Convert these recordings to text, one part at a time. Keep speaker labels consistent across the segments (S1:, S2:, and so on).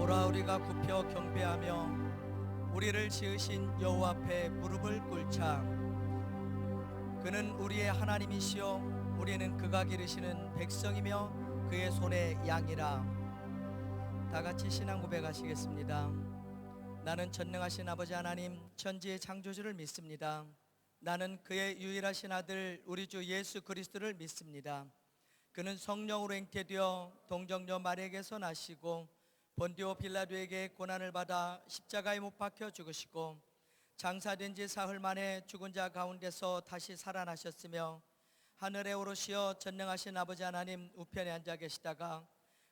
S1: 오라 우리가 굽혀 경배하며 우리를 지으신 여호와 앞에 무릎을 꿇자. 그는 우리의 하나님이시여 우리는 그가 기르시는 백성이며 그의 손의 양이라. 다같이 신앙 고백하시겠습니다. 나는 전능하신 아버지 하나님 천지의 창조주를 믿습니다. 나는 그의 유일하신 아들 우리 주 예수 그리스도를 믿습니다. 그는 성령으로 잉태되어 동정녀 마리아에게서 나시고 본디오 빌라도에게 고난을 받아 십자가에 못 박혀 죽으시고 장사된 지 사흘 만에 죽은 자 가운데서 다시 살아나셨으며 하늘에 오르시어 전능하신 아버지 하나님 우편에 앉아 계시다가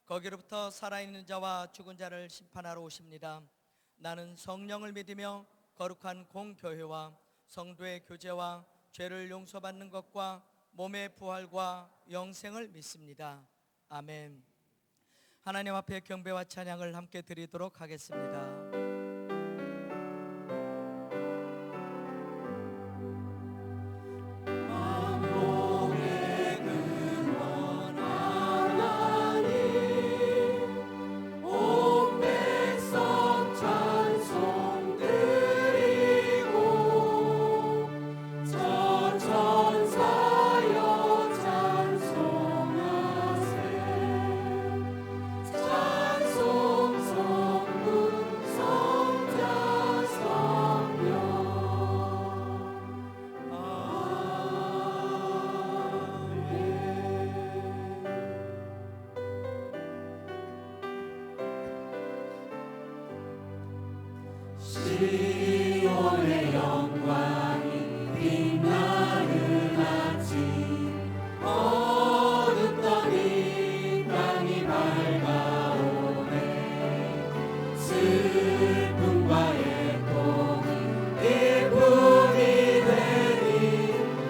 S1: 거기로부터 살아있는 자와 죽은 자를 심판하러 오십니다. 나는 성령을 믿으며 거룩한 공교회와 성도의 교제와 죄를 용서받는 것과 몸의 부활과 영생을 믿습니다. 아멘. 하나님 앞에 경배와 찬양을 함께 드리도록 하겠습니다.
S2: 시온의 영광이 빛나는 아침 어둡던 이 땅이 밝아오네. 슬픔과 애통이 기쁨이 되니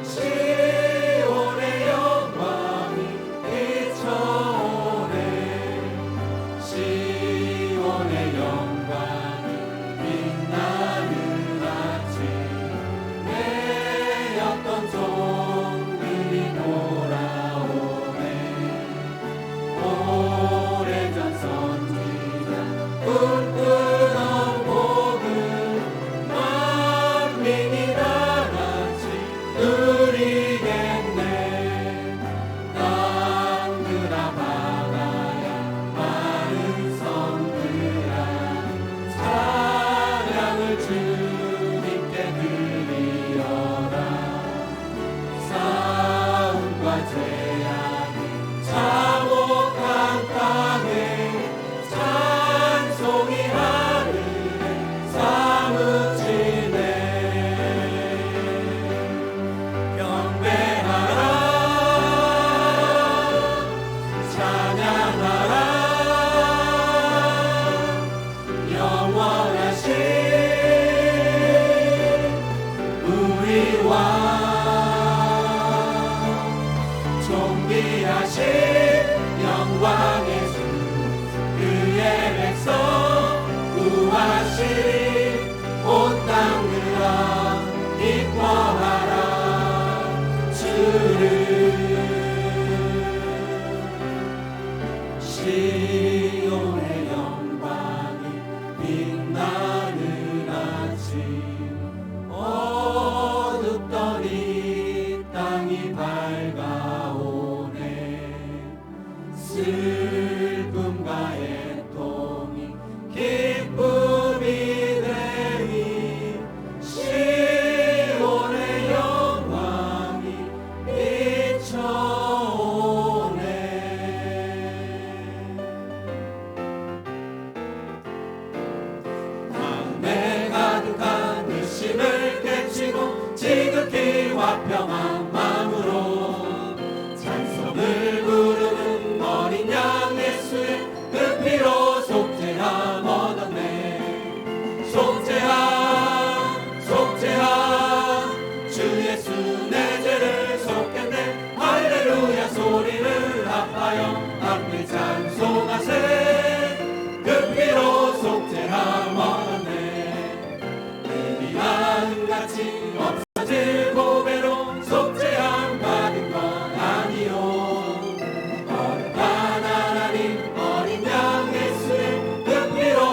S2: 시온의 영광이 비춰오네. 시온의 영광이 빛나는 아침 내었던 종들이 돌아오네. 오래전 선지자 꿈꾸던 복을 만민이 다같이 누리겠네. 땅들아 바다야 마른 섬들아 찬양을 주님께 드리어라. 싸움과 죄악이 참혹한 땅에 찬송이 하늘에 사무치네. 경배하라 찬양하라 영원하신 우리 왕 존귀하신 영광의 주 그의 백성 구하시리. 온 땅들아 기뻐하라 주를. 시온의 영광이 빛나는 아침 어둡던 이 땅이 밝아오네. 슬픔과 애통이 기쁨이 되니 시온의 영광이 비춰오네. 마음에 가득한 의심을 깨치고 지극히 화평한 마음으로 찬송을 부르는 어린 양 예수의 그 피로 속죄함 얻었네. 속죄함 속죄함 주 예수 내 죄를 속했네. 할렐루야 소리를 합하여 함께 찬송하세. 그 피로 속죄함 얻었네. 에리야은같이 없어질 보배로 속죄함 받은 건 아니요. 거룩한 하나님 어린 양 예수의 그 피로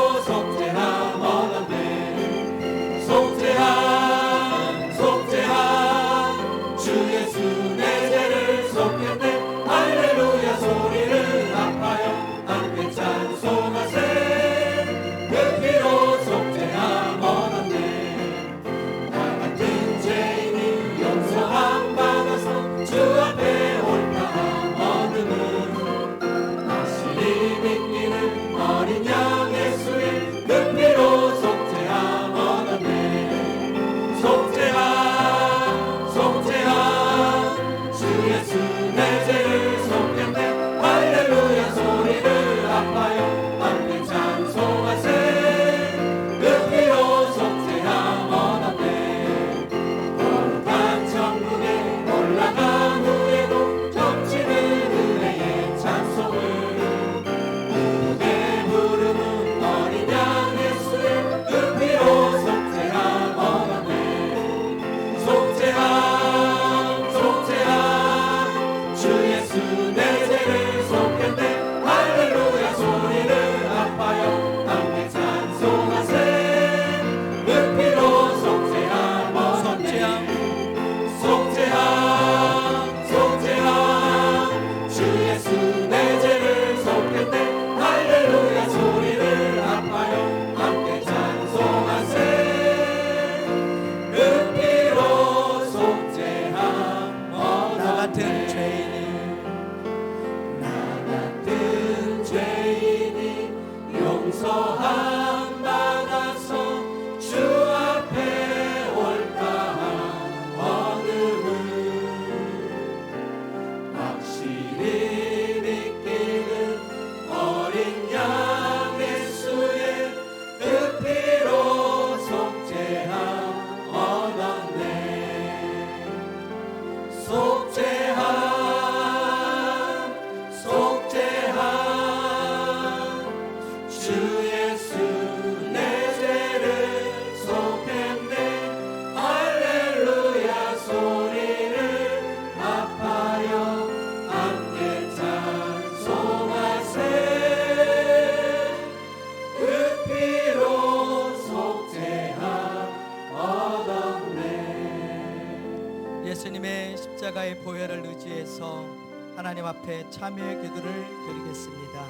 S1: 앞에 참여의 기도를 드리겠습니다.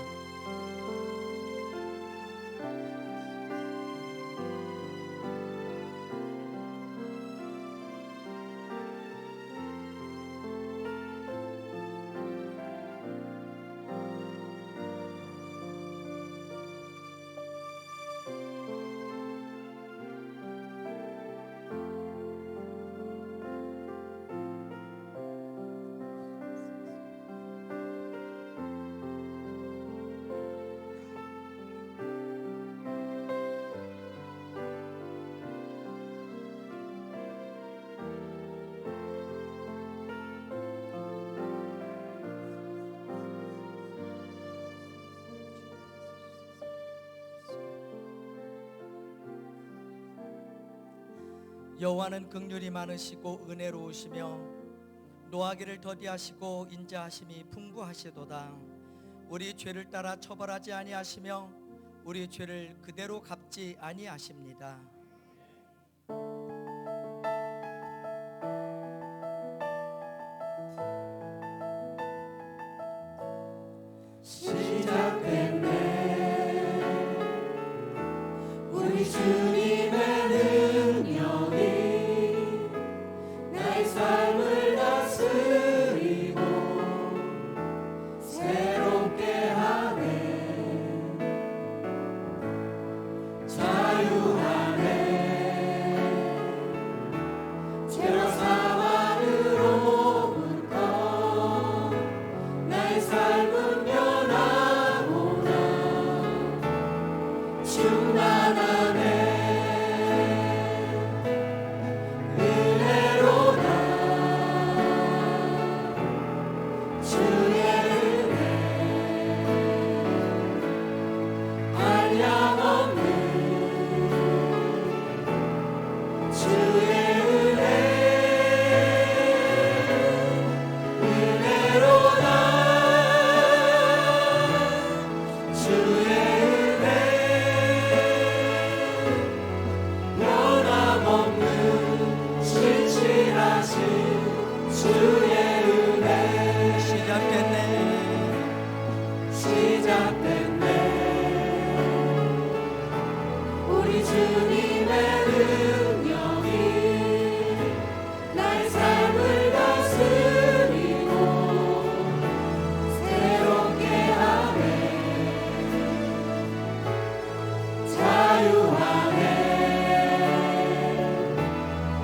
S1: 여호와는 긍휼이 많으시고 은혜로우시며 노하기를 더디하시고 인자하심이 풍부하시도다. 우리 죄를 따라 처벌하지 아니하시며 우리 죄를 그대로 갚지 아니하십니다.
S2: 시작됐네 우리 주님의 능력이 나의 삶을 다스리고 새롭게 하네 자유하네 죄와 사망으로부터 나의 삶은 변하구나 충만하네 우리 주님의 능력이 나의 삶을 다스리고 새롭게 하네 자유하네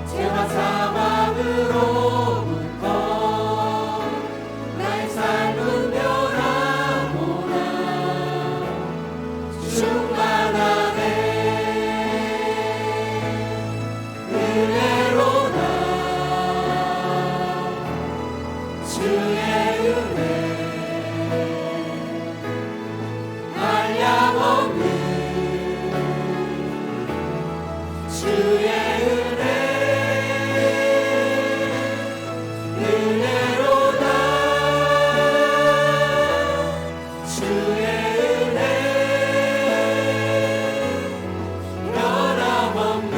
S2: 죄와 사망으로부터 나의 삶은 변하구나 충만하네 은혜로다 주의 은혜 한량없는 주의 은혜 은혜로다 주의 은혜 변함없는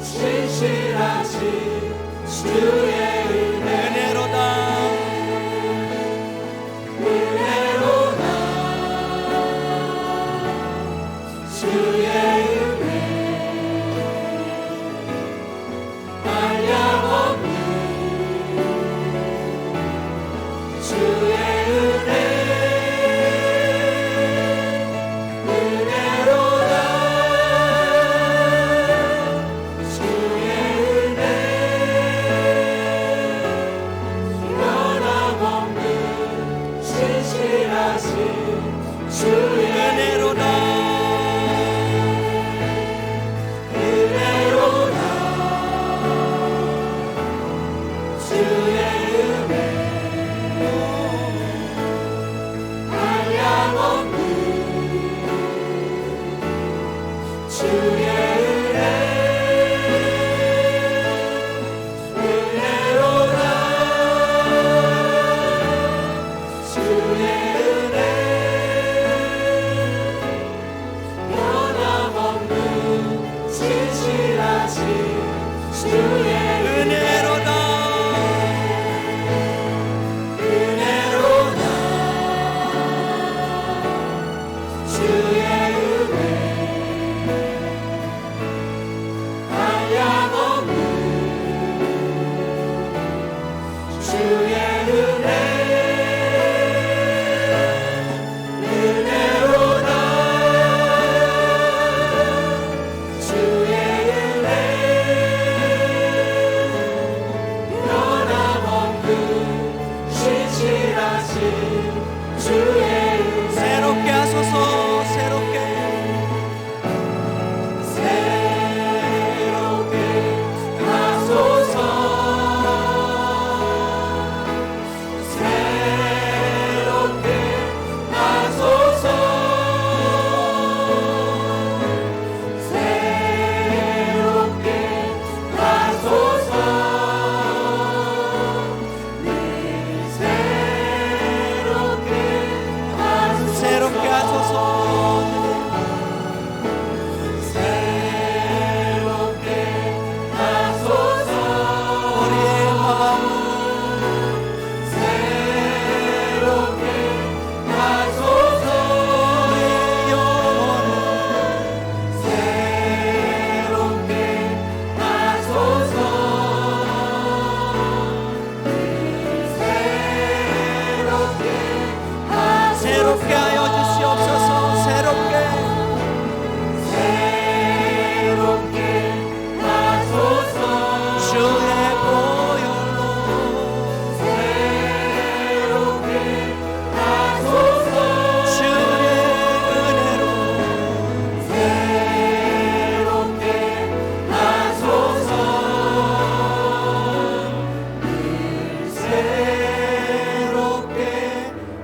S2: 신실하신 주의 은혜
S1: 은혜로다
S2: 은혜로다 주의 은혜 한량없는 주의 은혜 은혜로다 주의 은혜 변함없는 신실하신 주의
S1: 은혜로다
S2: 은혜로다 주의 은혜 한량없는 주의 은혜 은혜로다 주의 은혜 변함없는 신실하신 주의 은혜로다 은혜로다 주의 은혜 한량없는 주의 은혜로다 주의 은혜 변함없는 신실하신 주의 은혜
S1: 새롭게 하소서. 새롭게
S2: 하소서 새롭게 하소서 새롭게 하소서 늘 새롭게 하소서
S1: 새롭게 하소서.
S2: 새롭게 하소서
S1: 우리의 마음을
S2: 새롭게 하소서
S1: 영원을
S2: 새롭게 하소서
S1: 새롭게 하여 주시옵소서. 새롭게
S2: 새롭게 하소서
S1: 주의 보혈로
S2: 새롭게 하소서
S1: 주의 은혜로
S2: 새롭게 하소서 새롭게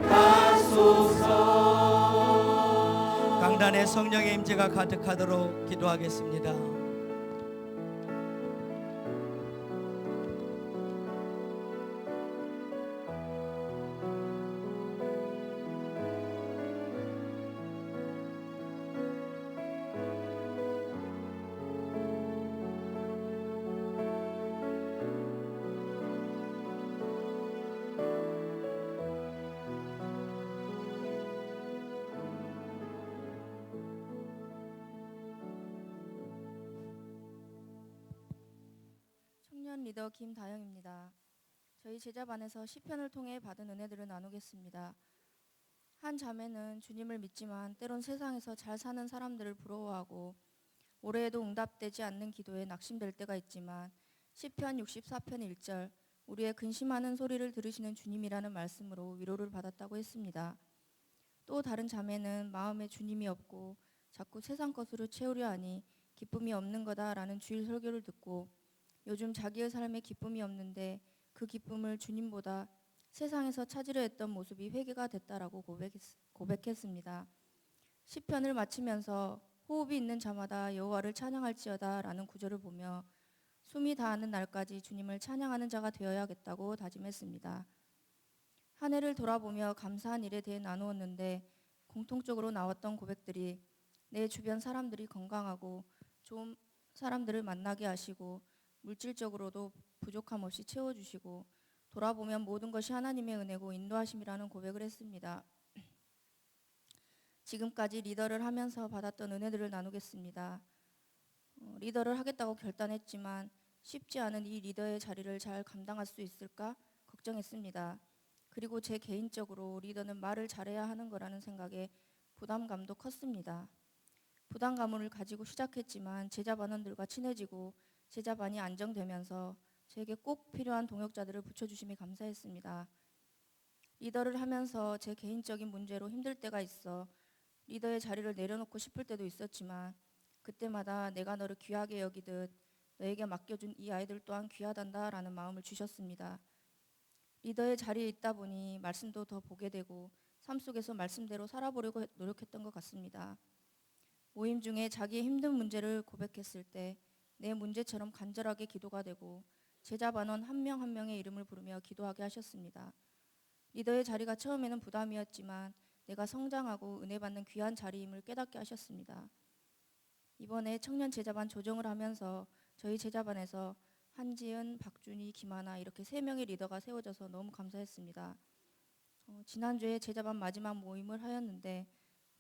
S2: 하소서
S1: 강단에 성령의 임재가 가득하도록 기도하겠습니다.
S3: 청년 리더 김다영입니다. 저희 제자반에서 시편을 통해 받은 은혜들을 나누겠습니다. 한 자매는 주님을 믿지만 때론 세상에서 잘 사는 사람들을 부러워하고 올해에도 응답되지 않는 기도에 낙심될 때가 있지만 시편 64편 1절 우리의 근심하는 소리를 들으시는 주님이라는 말씀으로 위로를 받았다고 했습니다. 또 다른 자매는 마음에 주님이 없고 자꾸 세상 것으로 채우려 하니 기쁨이 없는 거다라는 주일 설교를 듣고 요즘 자기의 삶에 기쁨이 없는데 그 기쁨을 주님보다 세상에서 찾으려 했던 모습이 회개가 됐다라고 고백했습니다. 시편을 마치면서 호흡이 있는 자마다 여호와를 찬양할지어다라는 구절을 보며 숨이 다하는 날까지 주님을 찬양하는 자가 되어야겠다고 다짐했습니다. 한 해를 돌아보며 감사한 일에 대해 나누었는데 공통적으로 나왔던 고백들이 내 주변 사람들이 건강하고 좋은 사람들을 만나게 하시고 물질적으로도 부족함 없이 채워주시고 돌아보면 모든 것이 하나님의 은혜고 인도하심이라는 고백을 했습니다. 지금까지 리더를 하면서 받았던 은혜들을 나누겠습니다. 리더를 하겠다고 결단했지만 쉽지 않은 이 리더의 자리를 잘 감당할 수 있을까 걱정했습니다. 그리고 제 개인적으로 리더는 말을 잘해야 하는 거라는 생각에 부담감도 컸습니다. 부담감을 가지고 시작했지만 제자반원들과 친해지고 제자반이 안정되면서 제게 꼭 필요한 동역자들을 붙여주심이 감사했습니다. 리더를 하면서 제 개인적인 문제로 힘들 때가 있어 리더의 자리를 내려놓고 싶을 때도 있었지만 그때마다 내가 너를 귀하게 여기듯 너에게 맡겨준 이 아이들 또한 귀하단다라는 마음을 주셨습니다. 리더의 자리에 있다 보니 말씀도 더 보게 되고 삶 속에서 말씀대로 살아보려고 노력했던 것 같습니다. 모임 중에 자기의 힘든 문제를 고백했을 때 내 문제처럼 간절하게 기도가 되고 제자반원 한 명 한 명의 이름을 부르며 기도하게 하셨습니다. 리더의 자리가 처음에는 부담이었지만 내가 성장하고 은혜 받는 귀한 자리임을 깨닫게 하셨습니다. 이번에 청년 제자반 조정을 하면서 저희 제자반에서 한지은, 박준희, 김하나 이렇게 3명의 리더가 세워져서 너무 감사했습니다. 지난주에 제자반 마지막 모임을 하였는데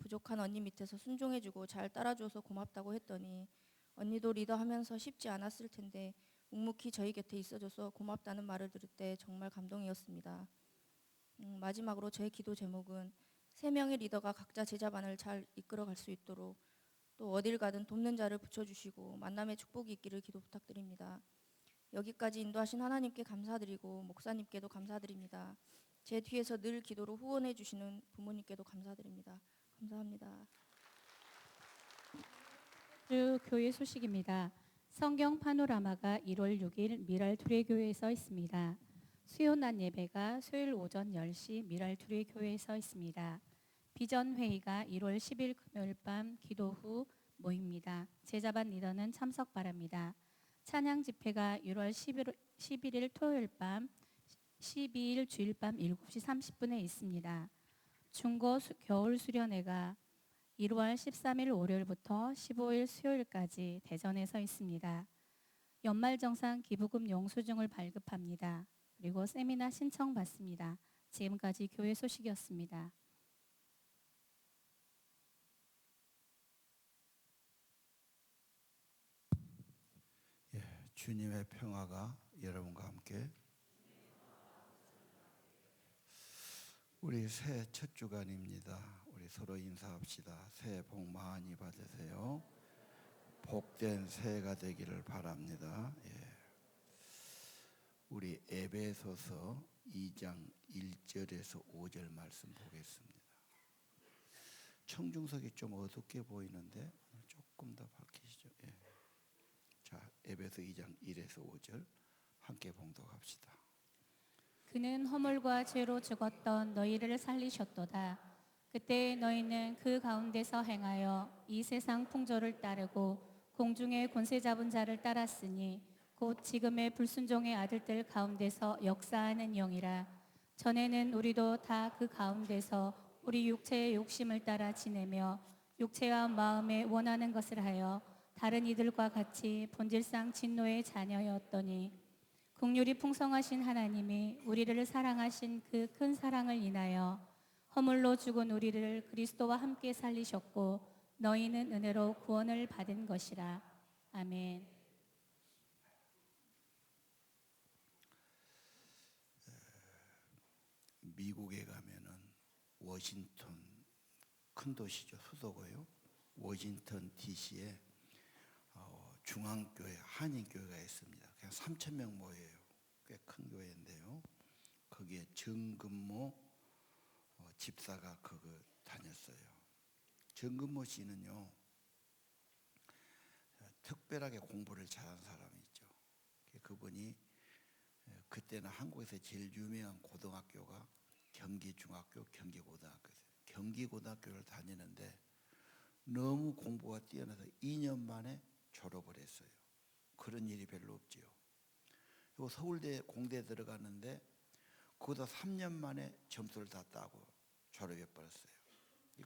S3: 부족한 언니 밑에서 순종해주고 잘 따라줘서 고맙다고 했더니 언니도 리더하면서 쉽지 않았을 텐데 묵묵히 저희 곁에 있어줘서 고맙다는 말을 들을 때 정말 감동이었습니다. 마지막으로 저의 기도 제목은 3명의 리더가 각자 제자반을 잘 이끌어갈 수 있도록 또 어딜 가든 돕는 자를 붙여주시고 만남의 축복이 있기를 기도 부탁드립니다. 여기까지 인도하신 하나님께 감사드리고 목사님께도 감사드립니다. 제 뒤에서 늘 기도로 후원해 주시는 부모님께도 감사드립니다. 감사합니다.
S4: 주 교회 소식입니다. 성경 파노라마가 1월 6일 미랄 두레교회에서 있습니다. 수요 낮 예배가 수요일 오전 10시 미랄 두레교회에서 있습니다. 비전 회의가 1월 10일 금요일 밤 기도 후 모입니다. 제자반 리더는 참석 바랍니다. 찬양 집회가 1월 11일 토요일 밤 12일 주일 밤 7시 30분에 있습니다. 중고 겨울 수련회가 1월 13일 월요일부터 15일 수요일까지 대전에서 있습니다. 연말정산 기부금 영수증을 발급합니다. 그리고 세미나 신청 받습니다. 지금까지 교회 소식이었습니다.
S5: 주님의 평화가 여러분과 함께. 우리 새해 첫 주간입니다. 우리 서로 인사합시다. 새해 복 많이 받으세요. 복된 새해가 되기를 바랍니다. 우리 에베소서 2장 1절에서 5절 말씀 보겠습니다. 청중석이 좀 어둡게 보이는데 조금 더 밝히시죠. 자, 에베소 2장 1에서 5절 함께 봉독합시다.
S4: 그는 허물과 죄로 죽었던 너희를 살리셨도다. 그때 너희는 그 가운데서 행하여 이 세상 풍조를 따르고 공중의 권세 잡은 자를 따랐으니 곧 지금의 불순종의 아들들 가운데서 역사하는 영이라. 전에는 우리도 다 그 가운데서 우리 육체의 욕심을 따라 지내며 육체와 마음에 원하는 것을 하여 다른 이들과 같이 본질상 진노의 자녀였더니 긍휼이 풍성하신 하나님이 우리를 사랑하신 그 큰 사랑을 인하여 허물로 죽은 우리를 그리스도와 함께 살리셨고 너희는 은혜로 구원을 받은 것이라. 아멘.
S5: 미국에 가면은 워싱턴 큰 도시죠. 수도고요. 워싱턴 DC에 중앙교회 한인교회가 있습니다. 그냥 3,000명 모여요. 꽤 큰 교회인데요. 거기에 정근모 집사가 그거 다녔어요. 정근모 씨는요, 특별하게 공부를 잘한 사람이 있죠. 그분이 그때는 한국에서 제일 유명한 고등학교가 경기중학교, 경기고등학교였어요. 경기고등학교를 다니는데 너무 공부가 뛰어나서 2년 만에 졸업을 했어요. 그런 일이 별로 없지요. 그리고 서울대 공대 들어갔는데 그것도 3년 만에 점수를 다 따고 졸업해 버렸어요.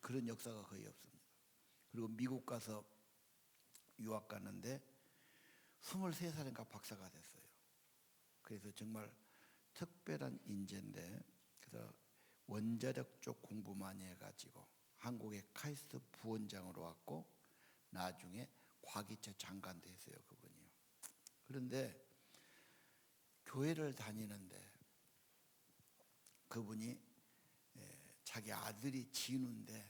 S5: 그런 역사가 거의 없습니다. 그리고 미국 가서 유학 갔는데 23살인가 박사가 됐어요. 그래서 정말 특별한 인재인데, 그래서 원자력 쪽 공부 많이 해가지고 한국의 카이스트 부원장으로 왔고 나중에 과기처 장관도 했어요, 그분이요. 그런데 교회를 다니는데 그분이 자기 아들이 지는데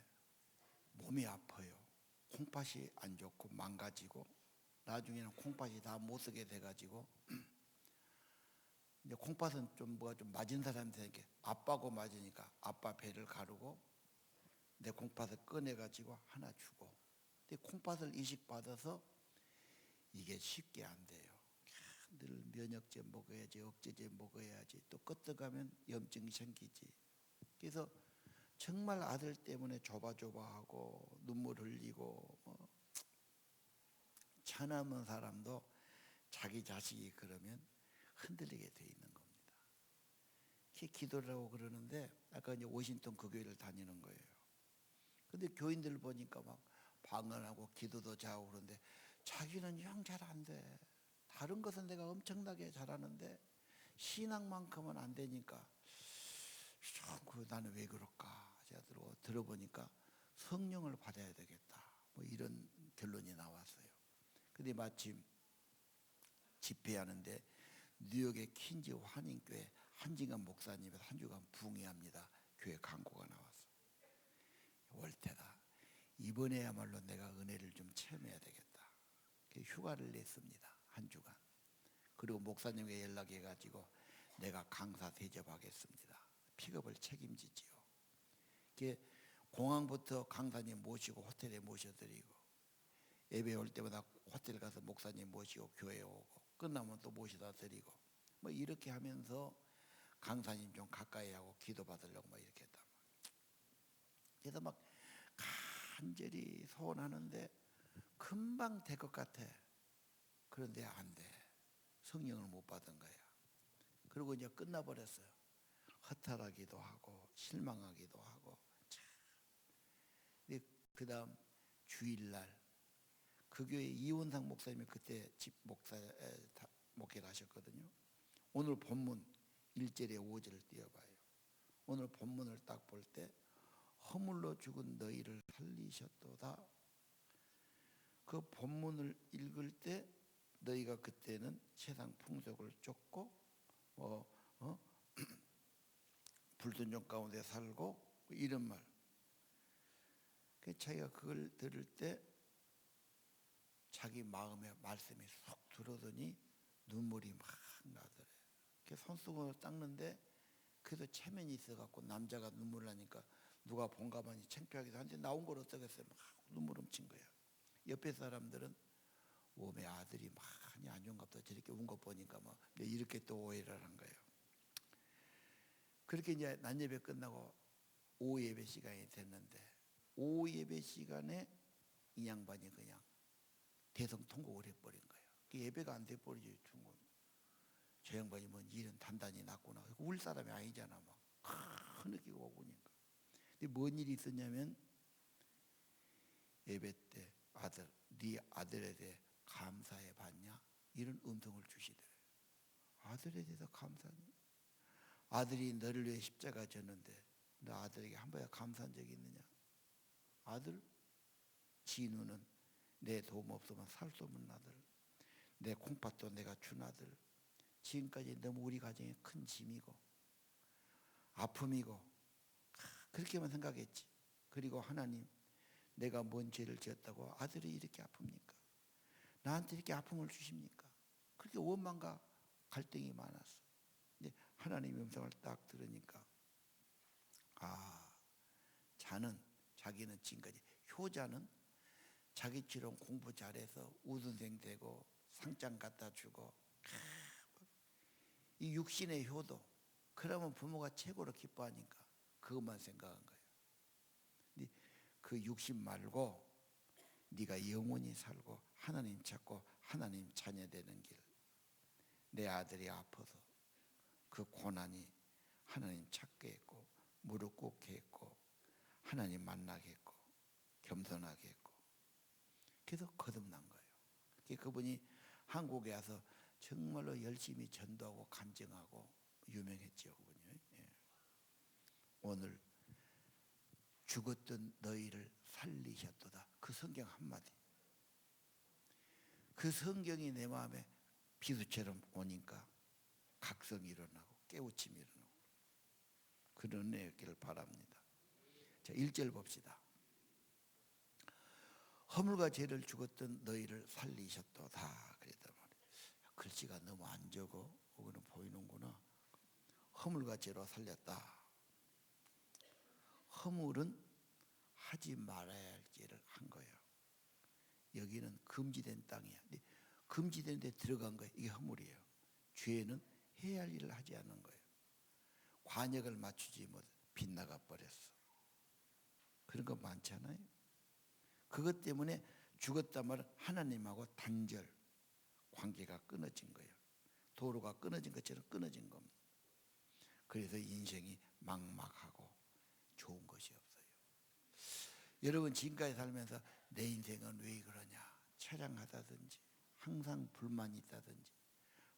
S5: 몸이 아파요. 콩팥이 안 좋고 망가지고 나중에는 콩팥이 다 못 쓰게 돼가지고 이제 콩팥은 좀 뭐가 좀 맞은 사람한테 아빠고 맞으니까 아빠 배를 가르고 내 콩팥을 꺼내가지고 하나 주고, 근데 콩팥을 이식받아서 이게 쉽게 안 돼요. 늘 면역제 먹어야지, 억제제 먹어야지, 또 끄떡하면 염증이 생기지. 그래서 정말 아들 때문에 조바조바하고 눈물 흘리고 차남은 사람도 자기 자식이 그러면 흔들리게 돼 있는 겁니다. 기도를 하고 그러는데 아까 이제 워싱턴 그 교회를 다니는 거예요. 근데 교인들 보니까 막 방언하고 기도도 잘하고 그러는데 자기는 영 잘 안 돼. 다른 것은 내가 엄청나게 잘하는데 신앙만큼은 안 되니까 나는 왜 그럴까? 제가 들어보니까 성령을 받아야 되겠다. 뭐 이런 결론이 나왔어요. 근데 마침 집회하는데 뉴욕의 퀸즈 환인교회 한진관 목사님이 한 주간 부흥회합니다. 교회 광고가 나왔어. 월태다. 이번에야말로 내가 은혜를 좀 체험해야 되겠다. 휴가를 냈습니다. 한 주간. 그리고 목사님에게 연락해가지고 내가 강사 대접하겠습니다. 픽업을 책임지지요. 공항부터 강사님 모시고 호텔에 모셔드리고 예배 올 때마다 호텔 가서 목사님 모시고 교회 오고 끝나면 또 모시다 드리고 뭐 이렇게 하면서 강사님 좀 가까이 하고 기도 받으려고 막 이렇게 했다. 그래서 막 간절히 소원하는데 금방 될 것 같아. 그런데 안 돼. 성령을 못 받은 거야. 그리고 이제 끝나버렸어요. 허탈하기도 하고 실망하기도 하고. 그 다음 주일날 그 교회 이원상 목사님이 그때 집 목회를 하셨거든요. 오늘 본문 1절에 5절을 띄워봐요. 오늘 본문을 딱 볼 때 허물로 죽은 너희를 살리셨도다. 그 본문을 읽을 때 너희가 그때는 세상 풍속을 쫓고 불순종 가운데 살고 이런 말. 자기가 그걸 들을 때 자기 마음에 말씀이 쏙 들어오더니 눈물이 막 나더래. 손수건으로 닦는데 그래도 체면이 있어갖고 남자가 눈물 나니까 누가 본가만이 창피하기도 한데 나온 걸 어쩌겠어요. 막 눈물 훔친 거야. 옆에 사람들은 몸에 아들이 많이 안 좋은갑다 저렇게 운 거 보니까 뭐 이렇게 또 오해를 한 거예요. 그렇게 이제 낮 예배 끝나고 오후 예배 시간이 됐는데 오후 예배 시간에 이 양반이 그냥 대성통곡을 해버린 거예요. 예배가 안 돼버리지 중국. 저 양반이 뭐 일은 단단히 났구나. 울 사람이 아니잖아. 막 흐느끼고 오니까. 근데 뭔 일이 있었냐면 예배 때 아들, 네 아들에 대해 감사해 봤냐? 이런 음성을 주시더래요. 아들에 대해서 감사하니? 아들이 너를 위해 십자가 졌는데 너 아들에게 한 번에 감사한 적이 있느냐? 아들? 진우는 내 도움 없으면 살 수 없는 아들, 내 콩팥도 내가 준 아들, 지금까지 너무 우리 가정에 큰 짐이고 아픔이고 그렇게만 생각했지. 그리고 하나님, 내가 뭔 죄를 지었다고 아들이 이렇게 아픕니까? 나한테 이렇게 아픔을 주십니까? 그렇게 원망과 갈등이 많았어. 근데 하나님의 음성을 딱 들으니까 자기는 지금까지 효자는 자기처럼 공부 잘해서 우선생 되고 상장 갖다 주고 이 육신의 효도 그러면 부모가 최고로 기뻐하니까 그것만 생각한 거예요. 근데 그 육신 말고 네가 영원히 살고 하나님 찾고 하나님 자녀 되는 길. 내 아들이 아파서 그 고난이 하나님 찾게 했고 무릎 꿇게 했고 하나님 만나게 했고 겸손하게 했고 그래서 거듭난 거예요. 그분이 한국에 와서 정말로 열심히 전도하고 간증하고 유명했죠. 그분이. 예. 오늘 죽었던 너희를 살리셨도다. 그 성경 한마디. 그 성경이 내 마음에 비수처럼 오니까 각성이 일어나고 깨우침이 일어나고 그런 은혜였기를 바랍니다. 자, 1절 봅시다. 허물과 죄를 죽었던 너희를 살리셨도다. 그랬단 말이에요. 글씨가 너무 안 적어. 그거는 보이는구나. 허물과 죄로 살렸다. 허물은 하지 말아야 할 죄를 한 거예요. 여기는 금지된 땅이야. 금지된 데 들어간 거예요. 이게 허물이에요. 죄는 해야 할 일을 하지 않는 거예요. 관역을 맞추지 못해 빗나가 버렸어. 그런 거 많잖아요. 그것 때문에 죽었단 말은 하나님하고 단절 관계가 끊어진 거예요. 도로가 끊어진 것처럼 끊어진 겁니다. 그래서 인생이 막막하고 좋은 것이 없어요. 여러분 지금까지 살면서 내 인생은 왜 그러냐 처량하다든지 항상 불만이 있다든지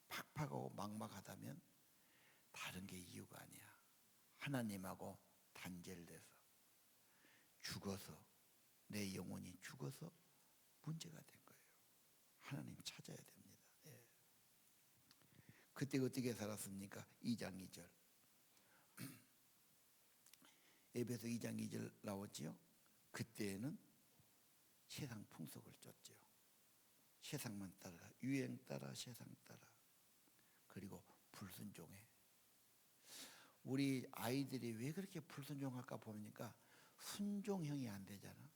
S5: 팍팍하고 막막하다면 다른 게 이유가 아니야. 하나님하고 단절돼서 죽어서 내 영혼이 죽어서 문제가 된 거예요. 하나님 찾아야 됩니다. 예. 그때 어떻게 살았습니까? 2장 2절. 에베소 2장 2절 나왔지요. 그때는 세상 풍속을 쫓죠. 세상만 따라, 유행 따라, 세상 따라. 그리고 불순종해. 우리 아이들이 왜 그렇게 불순종할까 보니까 순종형이 안 되잖아.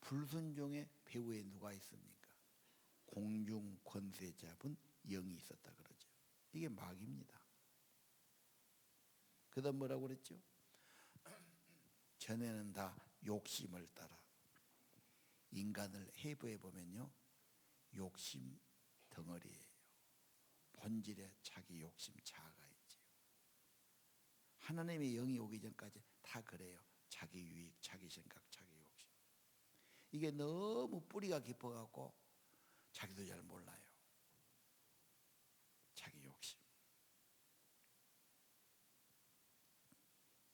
S5: 불순종의 배후에 누가 있습니까? 공중 권세 잡은 영이 있었다 그러죠. 이게 마귀입니다. 그 다음 뭐라고 그랬죠? 전에는 다 욕심을 따라. 인간을 해부해 보면요, 욕심 덩어리예요. 본질에 자기 욕심 자아가 있지요. 하나님의 영이 오기 전까지 다 그래요. 자기 유익, 자기 생각, 자기 욕심. 이게 너무 뿌리가 깊어갖고 자기도 잘 몰라요. 자기 욕심.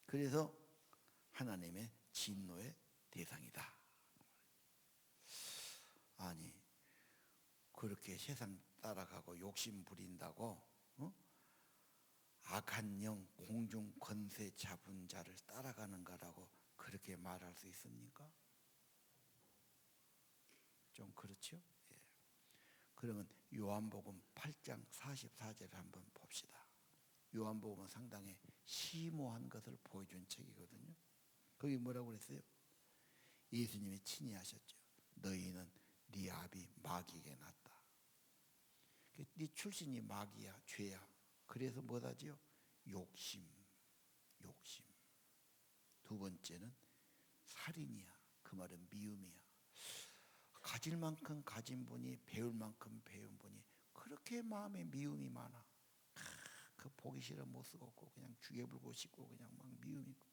S5: 그래서 하나님의 진노의 대상이다. 아니, 그렇게 세상 따라가고 욕심 부린다고 악한 영, 공중 권세 잡은 자를 따라가는 거라고 그렇게 말할 수 있습니까? 좀 그렇죠? 예. 그러면 요한복음 8장 44절을 한번 봅시다. 요한복음은 상당히 심오한 것을 보여준 책이거든요. 거기 뭐라고 그랬어요? 예수님이 친히 하셨죠. 너희는 네 아비 마귀에게 났다. 네 출신이 마귀야, 죄야. 그래서 뭐다지요? 욕심. 두 번째는 살인이야. 그 말은 미움이야. 가질 만큼 가진 분이, 배울 만큼 배운 분이 그렇게 마음에 미움이 많아. 그 보기 싫어 못 쓰겠고 그냥 죽여불고 싶고 그냥 막 미움이 있고.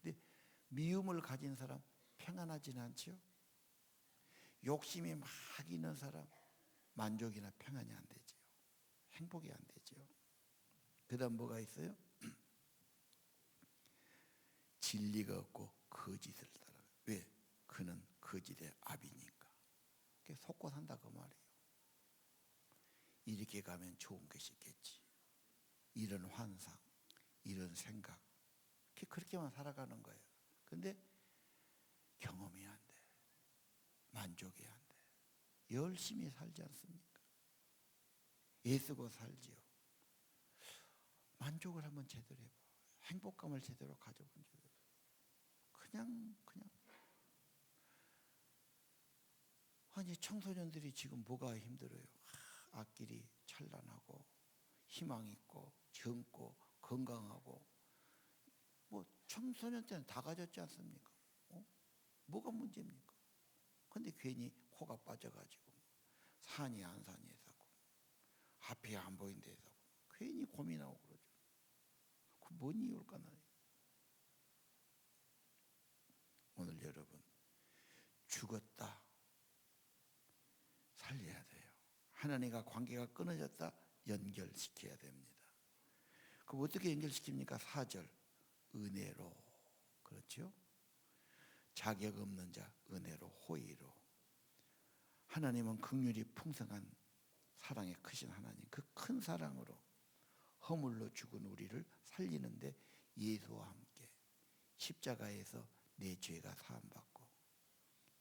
S5: 근데 미움을 가진 사람 평안하지는 않죠. 욕심이 막 있는 사람 만족이나 평안이 안 되죠. 행복이 안 되죠. 그 다음 뭐가 있어요? 진리가 없고 거짓을 따라. 왜? 그는 거짓의 아비니까. 속고 산다 그 말이에요. 이렇게 가면 좋은 것이 있겠지. 이런 환상, 이런 생각, 그렇게만 살아가는 거예요. 근데 경험이 안 돼. 만족이 안 돼. 열심히 살지 않습니까? 애쓰고 살지요. 만족을 한번 제대로 해봐. 행복감을 제대로 가져본 적이 없어. 그냥 아니 청소년들이 지금 뭐가 힘들어요? 앞길이 찬란하고 희망 있고 젊고 건강하고 뭐 청소년 때는 다 가졌지 않습니까? 뭐가 문제입니까? 근데 괜히 코가 빠져가지고 산이 안 산이 해서고 앞이 안 보인 데서 괜히 고민하고 그러죠. 그 뭔 이유일까 나요? 오늘 여러분 죽었다 살려야 돼요. 하나님과 관계가 끊어졌다 연결시켜야 됩니다. 그럼 어떻게 연결시킵니까? 4절 은혜로. 그렇죠? 자격 없는 자 은혜로, 호의로. 하나님은 긍휼이 풍성한 사랑이 크신 하나님, 그 큰 사랑으로 허물로 죽은 우리를 살리는데 예수와 함께 십자가에서 내 죄가 사함받고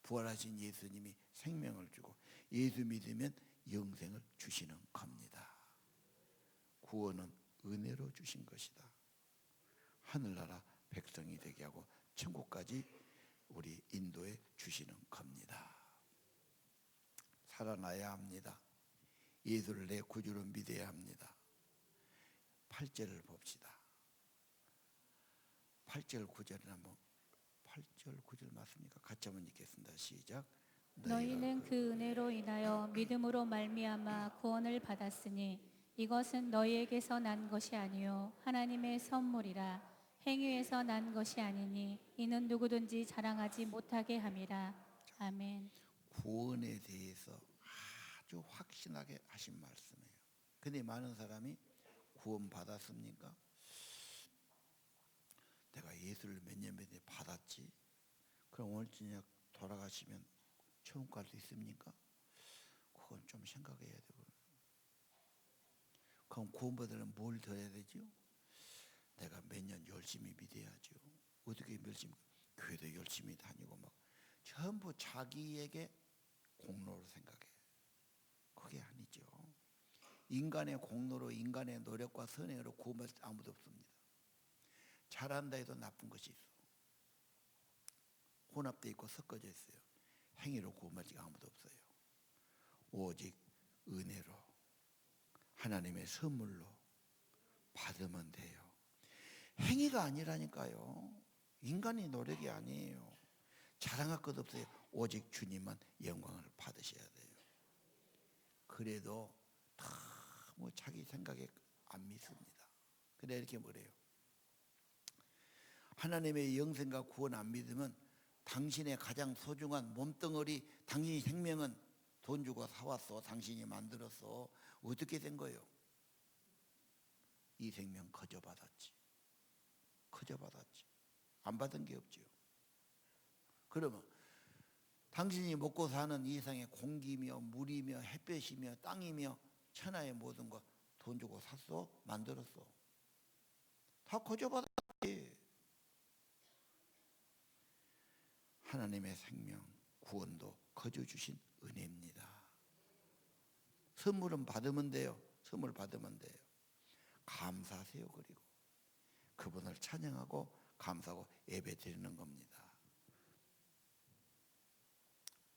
S5: 부활하신 예수님이 생명을 주고 예수 믿으면 영생을 주시는 겁니다. 구원은 은혜로 주신 것이다. 하늘나라 백성이 되게 하고 천국까지 우리 인도해 주시는 겁니다. 살아나야 합니다. 예수를 내 구주로 믿어야 합니다. 8절을 봅시다. 8절 9절은 한번 8절 9절 맞습니까? 같이 한번 읽겠습니다. 시작.
S4: 너희는 그 은혜로 인하여 믿음으로 말미암아 구원을 받았으니 이것은 너희에게서 난 것이 아니요 하나님의 선물이라. 행위에서 난 것이 아니니 이는 누구든지 자랑하지 못하게 함이라. 아멘.
S5: 구원에 대해서 아주 확신하게 하신 말씀이에요. 근데 많은 사람이 구원 받았습니까? 내가 예수를 몇 년 받았지. 그럼 오늘 저녁 돌아가시면 천국 갈 수 있습니까? 그건 좀 생각해야 되고. 그럼 구원받으려면 뭘 더 해야 되죠? 내가 몇 년 열심히 믿어야죠. 어떻게 열심히? 교회도 열심히 다니고 막 전부 자기에게 공로로 생각해. 그게 아니죠. 인간의 공로로, 인간의 노력과 선행으로 구원받을 아무도 없습니다. 잘한다 해도 나쁜 것이 있어. 혼합되어 있고 섞어져 있어요. 행위로 구원받을 아무도 없어요. 오직 은혜로, 하나님의 선물로 받으면 돼요. 행위가 아니라니까요. 인간의 노력이 아니에요. 자랑할 것 없어요. 오직 주님만 영광을 받으셔야 돼요. 그래도 너무 자기 생각에 안 믿습니다. 그래 이렇게 뭐래요? 하나님의 영생과 구원 안 믿으면 당신의 가장 소중한 몸뚱어리, 당신의 생명은 돈 주고 사왔어. 당신이 만들었어. 어떻게 된 거예요? 이 생명 거저 받았지. 거저 받았지. 안 받은 게 없지요. 그러면 당신이 먹고 사는 이 세상의 공기며 물이며 햇볕이며 땅이며 천하의 모든 것 돈 주고 샀어? 만들었어? 다 거저 받았지. 하나님의 생명, 구원도 거저 주신 은혜입니다. 선물은 받으면 돼요. 선물 받으면 돼요. 감사하세요. 그리고 그분을 찬양하고 감사하고 예배 드리는 겁니다.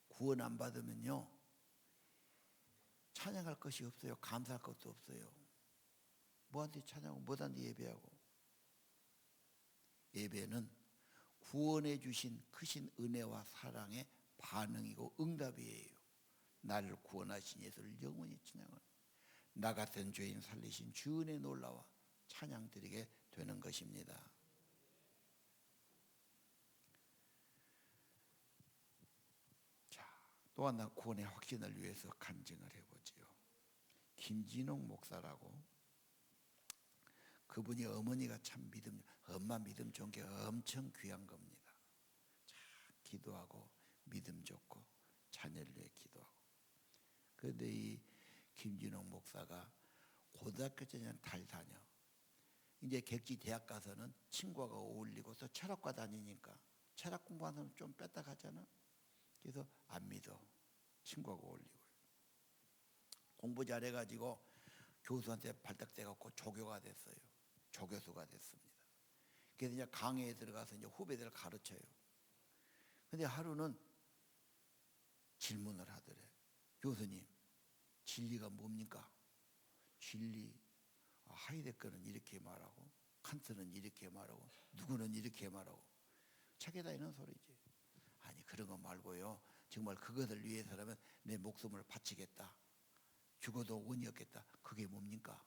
S5: 구원 안 받으면요 찬양할 것이 없어요. 감사할 것도 없어요. 뭐한테 찬양하고 뭐한테 예배하고. 예배는 구원해 주신 크신 은혜와 사랑의 반응이고 응답이에요. 나를 구원하신 예수를 영원히 찬양을, 나 같은 죄인 살리신 주 은혜 놀라와 찬양 드리게 되는 것입니다. 자, 또 하나 구원의 확신을 위해서 간증을 해보지요. 김진홍 목사라고, 그분이 어머니가 참 믿음, 엄마 믿음 좋은 게 엄청 귀한 겁니다. 참 기도하고 믿음 좋고 자녀를 위해 기도하고. 그런데 이 김진홍 목사가 고등학교 때는 잘 다녀. 이제 객지 대학 가서는 친구가 어울리고 또 철학과 다니니까 철학 공부하는 좀 뺐다 가잖아. 그래서 안 믿어. 친구가 어울리고. 공부 잘해가지고 교수한테 발탁돼갖고 조교가 됐어요. 조교수가 됐습니다. 그래서 이제 강의에 들어가서 이제 후배들을 가르쳐요. 근데 하루는 질문을 하더래. 교수님, 진리가 뭡니까? 진리, 하이데거는 이렇게 말하고 칸트는 이렇게 말하고 누구는 이렇게 말하고 책에다 있는 소리지. 아니 그런 거 말고요. 정말 그것을 위해서라면 내 목숨을 바치겠다. 죽어도 원이 없겠다. 그게 뭡니까?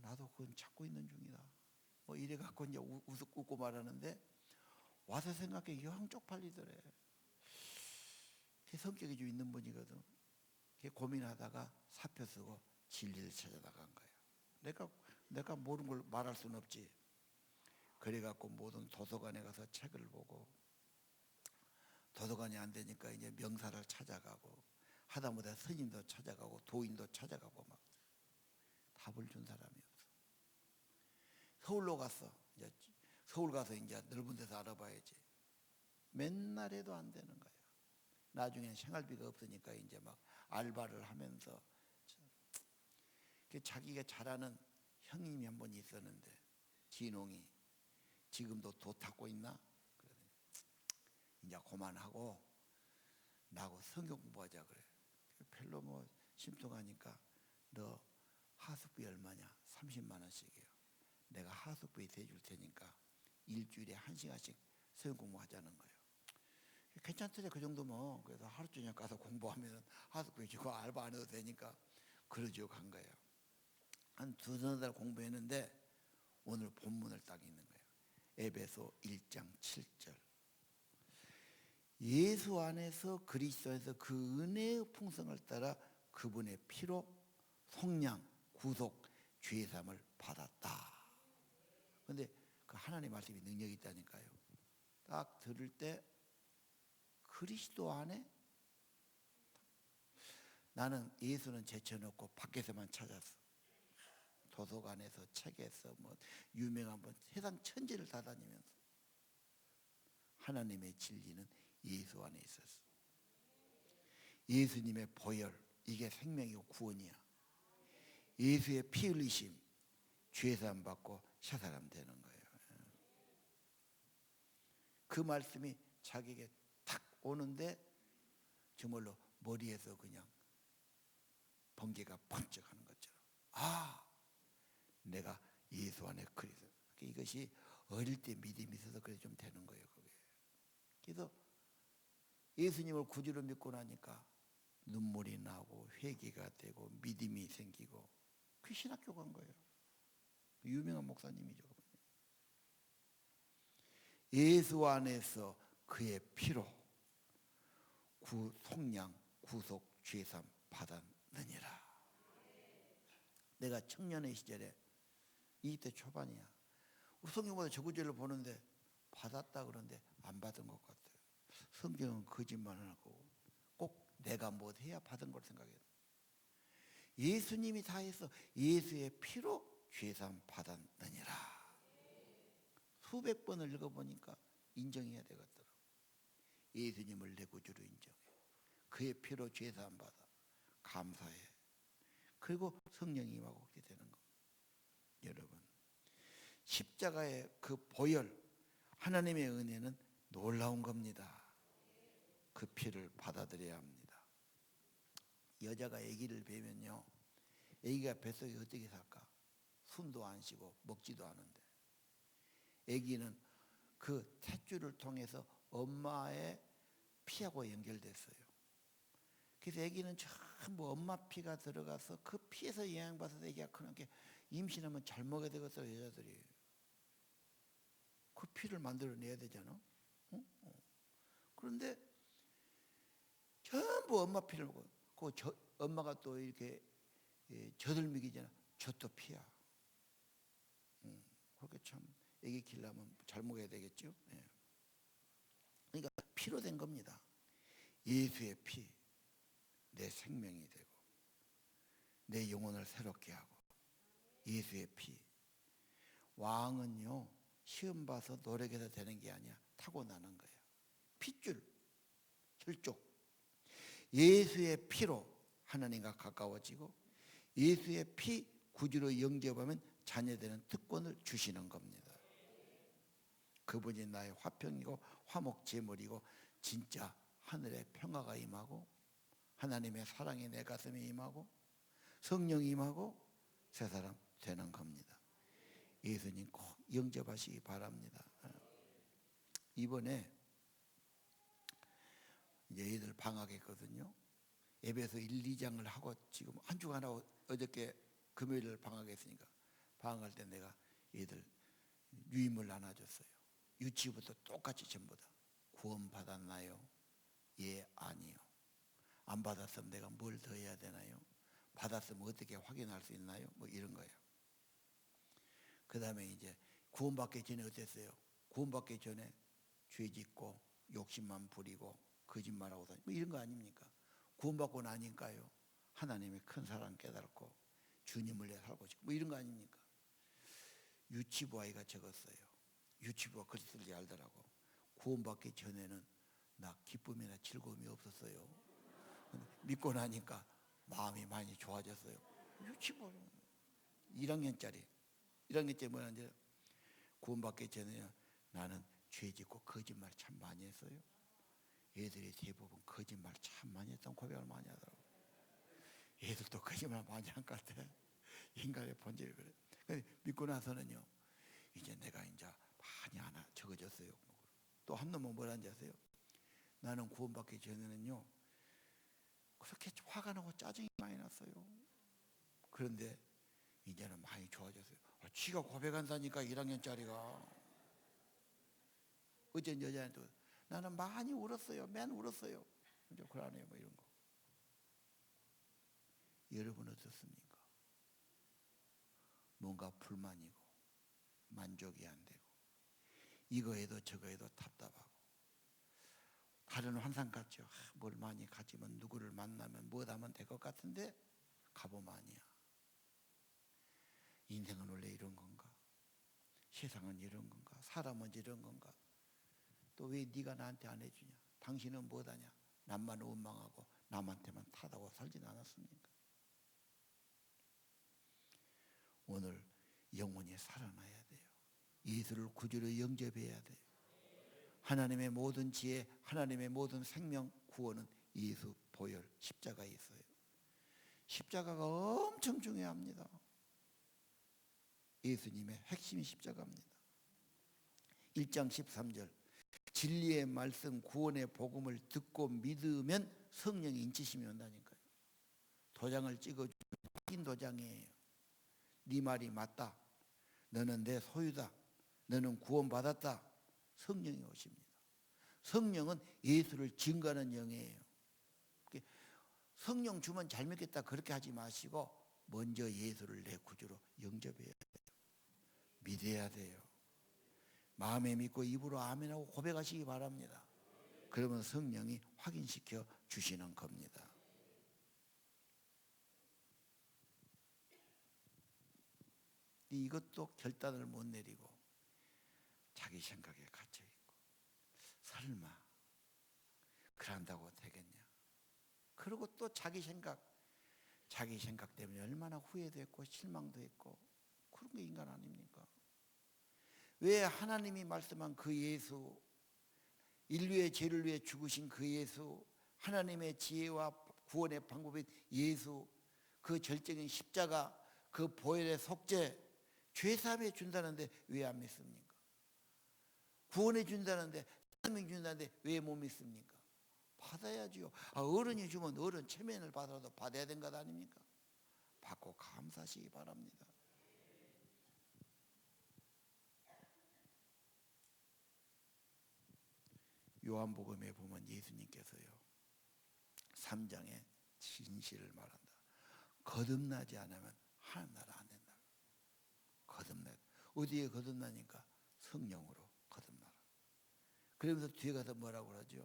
S5: 나도 그건 찾고 있는 중이다. 뭐 이래 갖고 이제 웃고 말하는데 와서 생각해 영 쪽팔리더래. 성격이 좀 있는 분이거든. 고민하다가 사표 쓰고 진리를 찾아 나간 거야. 내가 모르는 걸 말할 수는 없지. 그래갖고 모든 도서관에 가서 책을 보고, 도서관이 안 되니까 이제 명사를 찾아가고, 하다못해 스님도 찾아가고 도인도 찾아가고 막 답을 준 사람이 없어. 서울로 갔어. 이제 서울 가서 이제 넓은 데서 알아봐야지. 맨날 해도 안 되는 거야. 나중에 생활비가 없으니까 이제 막 알바를 하면서, 자기가 잘 아는 형님이 한 번 있었는데 진홍이 지금도 도 닦고 있나? 그러더니 이제 그만하고 나하고 성경 공부하자 그래. 별로 뭐 심통하니까 너 하숙비 얼마냐? 30만 원씩이에요. 내가 하숙비 대줄 테니까 일주일에 1시간씩 성경 공부하자는 거예요. 괜찮더래 그 정도면. 그래서 하루 종일 가서 공부하면 하숙비 주고 알바 안 해도 되니까 그러죠 간 거예요. 한 두세 달 공부했는데 오늘 본문을 딱 읽는 거예요. 에베소 1장 7절. 예수 안에서 그리스도에서 그 은혜의 풍성을 따라 그분의 피로 속량, 구속, 죄사함을 받았다. 그런데 그 하나님 말씀이 능력이 있다니까요. 딱 들을 때 그리스도 안에 나는 예수는 제쳐놓고 밖에서만 찾았어. 도서관에서 책에서 뭐 유명한 분 세상 천지를 다 다니면서 하나님의 진리는 예수 안에 있었어. 예수님의 보혈 이게 생명이고 구원이야. 예수의 피 흘리심 죄 사함 받고 새 사람 되는 거예요. 그 말씀이 자기에게 탁 오는데 정말로 머리에서 그냥 번개가 번쩍하는 것처럼 아 내가 예수 안에 그리스도. 이것이 어릴 때 믿음이 있어서 그래 좀 되는 거예요. 그게. 그래서 예수님을 구주로 믿고 나니까 눈물이 나고 회개가 되고 믿음이 생기고 그 신학교 간 거예요. 유명한 목사님이죠. 예수 안에서 그의 피로 속량 구속 죄삼 받았느니라. 내가 청년의 시절에 20대 초반이야. 성경보다 저구절을 보는데 받았다 그러는데 안 받은 것 같아요. 성경은 거짓말을 하고 꼭 내가 뭐 해야 받은 걸 생각해요. 예수님이 다 해서 예수의 피로 죄삼 받았느니라. 수백 번을 읽어보니까 인정해야 되겠더라고. 예수님을 내 구주로 인정해. 그의 피로 죄사함 받아. 감사해. 그리고 성령이 임하고 그렇게 되는 겁니다. 여러분 십자가의 그 보혈 하나님의 은혜는 놀라운 겁니다. 그 피를 받아들여야 합니다. 여자가 아기를 베면요 아기가 뱃속에 어떻게 살까? 숨도 안 쉬고 먹지도 않은데 아기는 그 탯줄을 통해서 엄마의 피하고 연결됐어요. 그래서 아기는 전부 엄마 피가 들어가서 그 피에서 영향받아서 아기가 크는 게 임신하면 잘 먹어야 되겠어요. 여자들이 그 피를 만들어내야 되잖아. 그런데 전부 엄마 피를 먹고 엄마가 또 이렇게 젖을 먹이잖아. 젖도 피야. 그렇게 참 아기 키려면 잘 먹어야 되겠죠. 그러니까 피로 된 겁니다. 예수의 피 내 생명이 되고 내 영혼을 새롭게 하고 예수의 피. 왕은요 시험 봐서 노력해서 되는 게 아니야. 타고나는 거야. 핏줄 혈족. 예수의 피로 하나님과 가까워지고 예수의 피 구주로 영접하면 자녀되는 특권을 주시는 겁니다. 그분이 나의 화평이고 화목제물이고 진짜 하늘의 평화가 임하고 하나님의 사랑이 내 가슴에 임하고 성령이 임하고 새 사람 되는 겁니다. 예수님 꼭 영접하시기 바랍니다. 이번에 이제 애들 방학했거든요. 에베소 1, 2장을 하고 지금 한 주간 하고 어저께 금요일 방학했으니까 방학할 때 내가 애들 유임을 나눠줬어요. 유치부터 똑같이 전부 다 구원 받았나요? 예, 아니요. 안 받았으면 내가 뭘 더 해야 되나요? 받았으면 어떻게 확인할 수 있나요? 뭐 이런 거예요. 그 다음에 이제 구원받기 전에 어땠어요? 구원받기 전에 죄 짓고 욕심만 부리고 거짓말하고 다니고 뭐 이런 거 아닙니까? 구원받고 나니까요 하나님의 큰 사랑 깨닫고 주님을 위해 살고 싶고 뭐 이런 거 아닙니까? 유치부 아이가 적었어요. 유치부가 글 쓰기 알더라고. 구원받기 전에는 나 기쁨이나 즐거움이 없었어요. 믿고 나니까 마음이 많이 좋아졌어요. 유치부 1학년짜리 뭐냐면 구원받기 전에 나는 죄 짓고 거짓말 참 많이 했어요. 애들이 대부분 거짓말 참 많이 했던 고백을 많이 하더라고. 애들도 거짓말 많이 한 것 같아. 인간의 본질이 그래. 근데 믿고 나서는요 이제 내가 이제 많이 하나 적어졌어요. 또 한 놈은 뭐라는지 아세요? 나는 구원받기 전에는요 그렇게 화가 나고 짜증이 많이 났어요. 그런데 이제는 많이 좋아졌어요. 지가 고백한다니까 1학년짜리가. 어쩐 여자한테 나는 많이 울었어요. 맨 울었어요. 이제 그러네요. 뭐 이런 거. 여러분 어떻습니까? 뭔가 불만이고 만족이 안 되고 이거 해도 저거 해도 답답하고 다른 환상 같죠. 뭘 많이 가지면 누구를 만나면 뭐 하면 될 것 같은데 가보면 아니야. 인생은 원래 이런 건가? 세상은 이런 건가? 사람은 이런 건가? 또 왜 네가 나한테 안 해주냐? 당신은 뭐하냐? 남만 원망하고 남한테만 타다고 살진 않았습니까? 오늘 영혼이 살아나야 돼요. 예수를 구주로 영접해야 돼요. 하나님의 모든 지혜, 하나님의 모든 생명 구원은 예수 보혈 십자가에 있어요. 십자가가 엄청 중요합니다. 예수님의 핵심이 십자가입니다. 1장 13절 진리의 말씀 구원의 복음을 듣고 믿으면 성령의 인치심이 온다니까요. 도장을 찍어주는 확인 도장이에요. 네 말이 맞다. 너는 내 소유다. 너는 구원받았다. 성령이 오십니다. 성령은 예수를 증거하는 영이에요. 성령 주면 잘 믿겠다 그렇게 하지 마시고 먼저 예수를 내 구주로 영접해야 돼요. 믿어야 돼요. 마음에 믿고 입으로 아멘하고 고백하시기 바랍니다. 그러면 성령이 확인시켜 주시는 겁니다. 이것도 결단을 못 내리고 자기 생각에 갇혀있고 설마 그런다고 되겠냐. 그리고 또 자기 생각 때문에 얼마나 후회도 했고 실망도 했고 그런 게 인간 아닙니까? 왜 하나님이 말씀한 그 예수, 인류의 죄를 위해 죽으신 그 예수, 하나님의 지혜와 구원의 방법인 예수, 그 절정인 십자가, 그 보혈의 속죄, 죄사함해 준다는데 왜 안 믿습니까? 구원해 준다는데, 생명 준다는데 왜 못 믿습니까? 받아야지요. 어른이 주면 어른 체면을 받아도 받아야 되는 것 아닙니까? 받고 감사하시기 바랍니다. 요한복음에 보면 예수님께서요 3장에 진실을 말한다. 거듭나지 않으면 하나님 나라 안 된다. 거듭나. 어디에 거듭나니까? 성령으로 거듭나라. 그러면서 뒤에 가서 뭐라고 그러죠?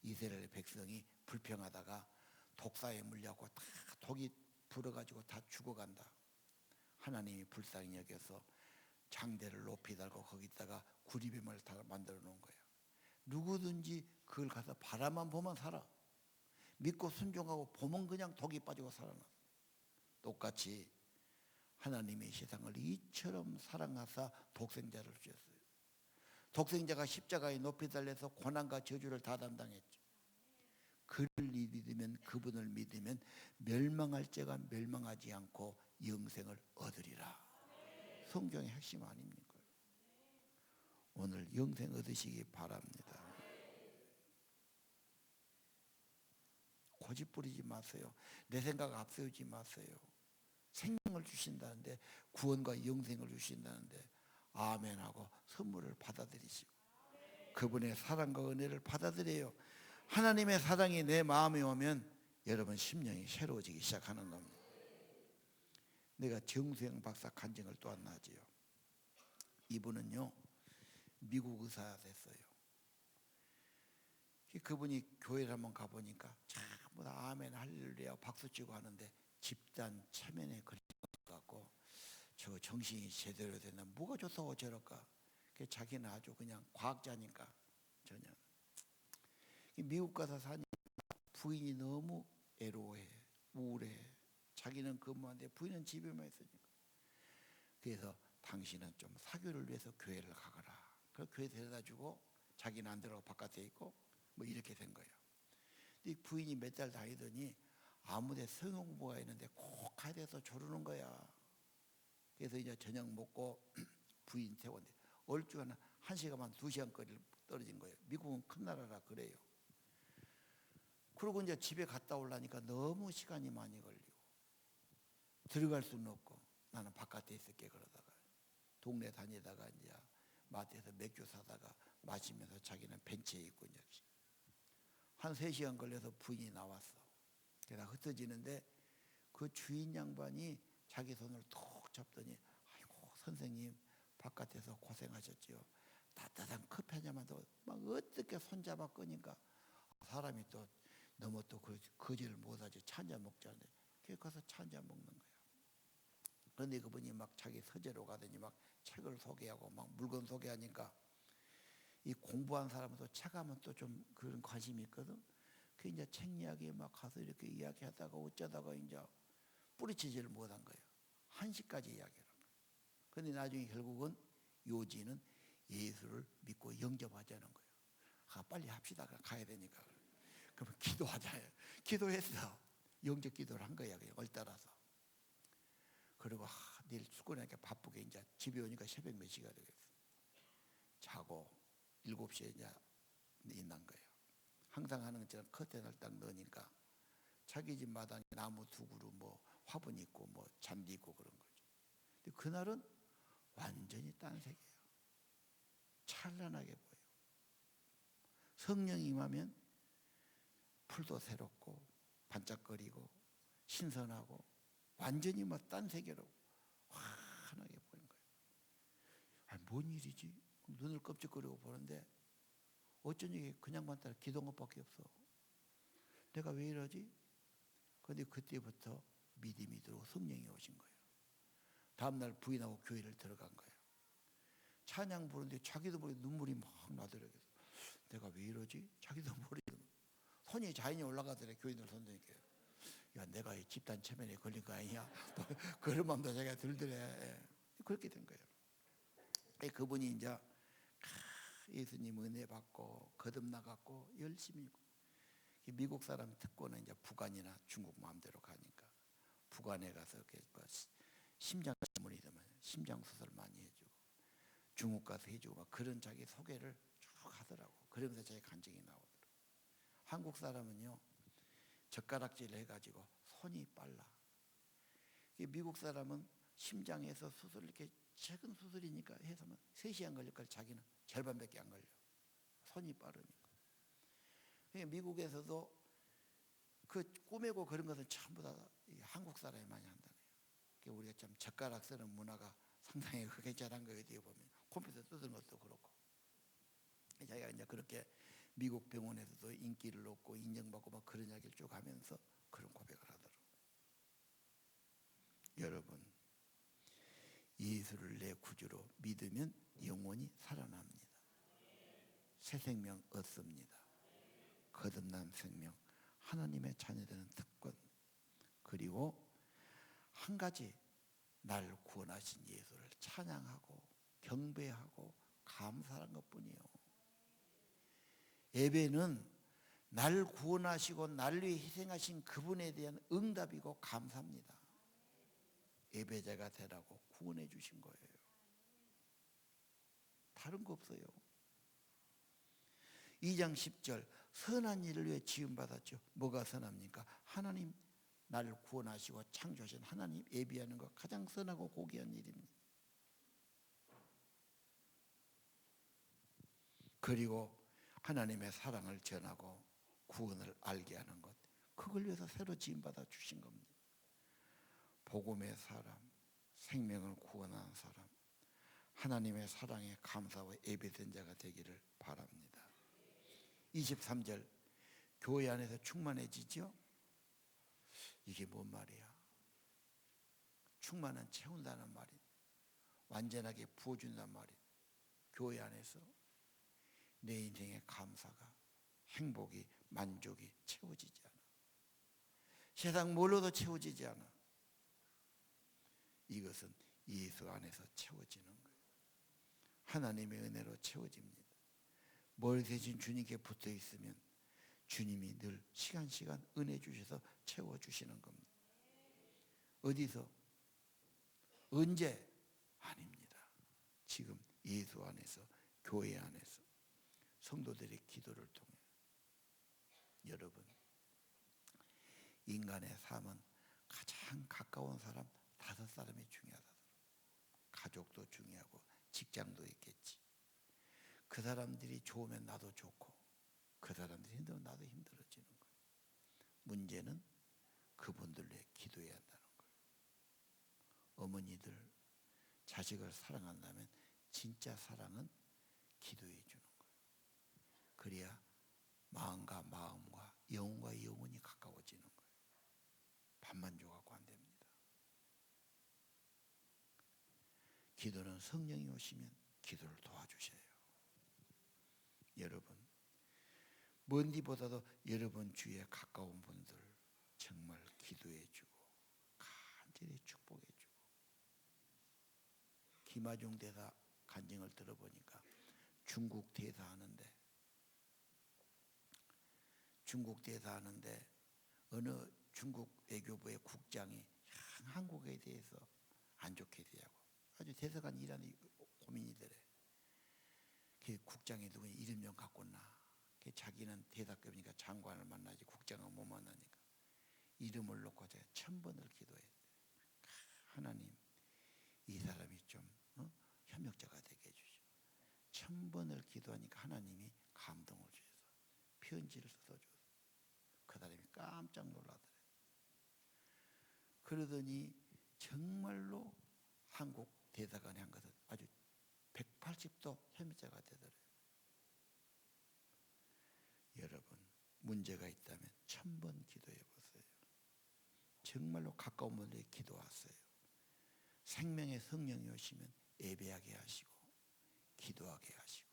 S5: 이스라엘 백성이 불평하다가 독사에 물려고 다 독이 불어가지고 다 죽어간다. 하나님이 불쌍히 여겨서 장대를 높이 달고 거기다가 구리뱀을 다 만들어 놓은 거야. 누구든지 그걸 가서 바라만 보면 살아. 믿고 순종하고 보면 그냥 독이 빠지고 살아나. 똑같이 하나님이 세상을 이처럼 사랑하사 독생자를 주셨어요. 독생자가 십자가에 높이 달려서 고난과 저주를 다 담당했죠. 그를 믿으면, 그분을 믿으면 멸망할 자가 멸망하지 않고 영생을 얻으리라. 성경의 핵심 아닙니까? 오늘 영생 얻으시기 바랍니다. 고집 부리지 마세요. 내 생각 앞세우지 마세요. 생명을 주신다는데, 구원과 영생을 주신다는데 아멘하고 선물을 받아들이시고 그분의 사랑과 은혜를 받아들여요. 하나님의 사랑이 내 마음에 오면 여러분 심령이 새로워지기 시작하는 겁니다. 내가 정수영 박사 간증을 또 안 나지요. 이분은요 미국 의사 됐어요. 그분이 교회를 한번 가보니까 전부 다 아멘 할렐루야 박수치고 하는데 집단 체면에 걸린 것 같고 저 정신이 제대로 됐나 뭐가 좋다고 저럴까. 자기는 아주 그냥 과학자니까 전혀. 미국 가서 사니까 부인이 너무 애로해 우울해. 자기는 근무하는데 부인은 집에만 있으니까. 그래서 당신은 좀 사교를 위해서 교회를 가거라. 그래서 교회 데려다주고 자기는 안 들어가고 바깥에 있고 뭐 이렇게 된 거예요. 이 부인이 몇 달 다니더니 아무데 성경 공부가 있는데 꼭 가야 돼서 조르는 거야. 그래서 이제 저녁 먹고 부인 태웠는데 얼추 한 시간만 2시간 거리를 떨어진 거예요. 미국은 큰 나라라 그래요. 그리고 이제 집에 갔다 오려니까 너무 시간이 많이 걸리고 들어갈 수는 없고 나는 바깥에 있을게 그러다가 동네 다니다가 이제 마트에서 맥주 사다가 마시면서 자기는 벤치에 있고 이제 한 3시간 걸려서 부인이 나왔어. 그래서 흩어지는데 그 주인 양반이 자기 손을 톡 잡더니 아이고 선생님 바깥에서 고생하셨지요. 따뜻한 커피 한 잔만 더 막 어떻게 손잡아 끄니까 사람이 또 너무 또 거지를 못하지 차 한 잔 먹자는데 그래 가서 차 한 잔 먹는 거야. 그런데 그분이 막 자기 서재로 가더니 막 책을 소개하고 막 물건 소개하니까 이 공부한 사람은 또 책 하면 또 좀 그런 관심이 있거든. 그 이제 책 이야기에 막 가서 이렇게 이야기하다가 어쩌다가 이제 뿌리치지를 못한 거예요. 1시까지 이야기를 한 거예요. 그런데 나중에 결국은 요지는 예수를 믿고 영접하자는 거예요. 아, 빨리 합시다. 가야 되니까. 그러면 기도하자. 기도했어. 영접 기도를 한 거야. 그냥 얼따라서. 그리고 내일 출근하니까 바쁘게 이제 집에 오니까 새벽 몇 시가 되겠어. 자고 7시에 이제 일어난 거예요. 항상 하는 것처럼 커튼을 딱 넣으니까 자기 집 마당에 나무 2그루 뭐 화분 있고 뭐 잔디 있고 그런 거죠. 근데 그날은 완전히 딴 색이에요. 찬란하게 보여요. 성령이 임하면 풀도 새롭고 반짝거리고 신선하고 완전히 뭐 딴 세계로 환하게 보이는 거예요. 아니, 뭔 일이지? 눈을 끔찍거리고 보는데 어쩐지 그냥 봤다 기도한 것밖에 없어. 내가 왜 이러지? 그런데 그때부터 믿음이 들어오고 성령이 오신 거예요. 다음날 부인하고 교회를 들어간 거예요. 찬양 부르는데 자기도 모르게 눈물이 막 나더라고요. 내가 왜 이러지? 자기도 모르게 손이 자연히 올라가더래. 교인들 손드니까. 야, 내가 이 집단 체면에 걸린 거 아니냐? 그런 마음도 제가 들더래. 그렇게 된 거예요. 그분이 이제 예수님 은혜 받고 거듭나갖고 열심히 미국 사람 특권은 이제 북한이나 중국 마음대로 가니까 북한에 가서 심장 전문의들만 심장 수술 많이 해주고 중국 가서 해주고 막 그런 자기 소개를 쭉 하더라고. 그러면서 자기 간증이 나오더라고. 한국 사람은요 젓가락질 해가지고 손이 빨라. 미국 사람은 심장에서 수술 이렇게 작은 수술이니까 해서면 3시간 걸릴 걸 자기는 절반밖에 안 걸려. 손이 빠르니까. 미국에서도 그 꼬매고 그런 것은 전부 다 한국 사람이 많이 한다네요. 우리가 참 젓가락 쓰는 문화가 상당히 그게 잘한 거예요. 어디에 보면 컴퓨터 뜯는 것도 그렇고. 자기가 이제 그렇게 미국 병원에서도 인기를 얻고 인정받고 막 그런 이야기를 쭉 하면서 그런 고백을 하더라고요. 여러분, 예수를 내 구주로 믿으면 영원히 살아납니다. 새 생명 얻습니다. 거듭난 생명, 하나님의 자녀되는 특권, 그리고 한 가지 날 구원하신 예수를 찬양하고 경배하고 감사하는 것뿐이에요. 예배는 날 구원하시고 날 위해 희생하신 그분에 대한 응답이고 감사합니다. 예배자가 되라고 구원해 주신 거예요. 다른 거 없어요. 2장 10절 선한 일을 위해 지음받았죠. 뭐가 선합니까? 하나님 나를 구원하시고 창조하신 하나님 예비하는 것 가장 선하고 고귀한 일입니다. 그리고 하나님의 사랑을 전하고 구원을 알게 하는 것, 그걸 위해서 새로 지음받아 주신 겁니다. 복음의 사람, 생명을 구원하는 사람, 하나님의 사랑에 감사와 예배된 자가 되기를 바랍니다. 23절 교회 안에서 충만해지죠? 이게 뭔 말이야? 충만은 채운다는 말이, 완전하게 부어준다는 말이. 교회 안에서 내 인생의 감사가, 행복이, 만족이 채워지지 않아. 세상 뭘로도 채워지지 않아. 이것은 예수 안에서 채워지는 거예요. 하나님의 은혜로 채워집니다. 뭘 대신 주님께 붙어 있으면 주님이 늘 시간 은혜 주셔서 채워주시는 겁니다. 어디서? 언제? 아닙니다. 지금 예수 안에서, 교회 안에서 성도들의 기도를 통해. 여러분, 인간의 삶은 가장 가까운 사람 5사람이 중요하다. 가족도 중요하고 직장도 있겠지. 그 사람들이 좋으면 나도 좋고 그 사람들이 힘들면 나도 힘들어지는 거예요. 문제는 그분들 위해 기도해야 한다는 거예요. 어머니들 자식을 사랑한다면 진짜 사랑은 기도해 주는 거예요. 그래야 마음과 마음과 영혼과 영혼이 가까워지는 거예요. 밥만 줘갖고 안 됩니다. 기도는 성령이 오시면 기도를 도와주셔요. 여러분, 먼디보다도 여러분 주위에 가까운 분들 정말 기도해주고 간절히 축복해주고. 김하중 대사 간증을 들어보니까 중국 대사하는데 어느 중국 외교부의 국장이 한국에 대해서 안 좋게 대하고 아주 대사관 일하는 고민이더래. 그 국장이 누구냐 이름 좀 갖고 나. 자기는 대사급이니까 장관을 만나지 국장은 못 만나니까 이름을 놓고 제가 1000번을 기도했대. 하나님, 이 사람이 좀 협력자가 되게 해주시오. 1000번을 기도하니까 하나님이 감동을 주셔서 편지를 써줘서 그 사람이 깜짝 놀라더래. 그러더니 정말로 한국 대사관이 한 것은 아주 180도 협력자가 되더래. 여러분, 문제가 있다면 1000번 기도해 보세요. 정말로 가까운 분들이 기도하세요. 생명의 성령이 오시면 예배하게 하시고 기도하게 하시고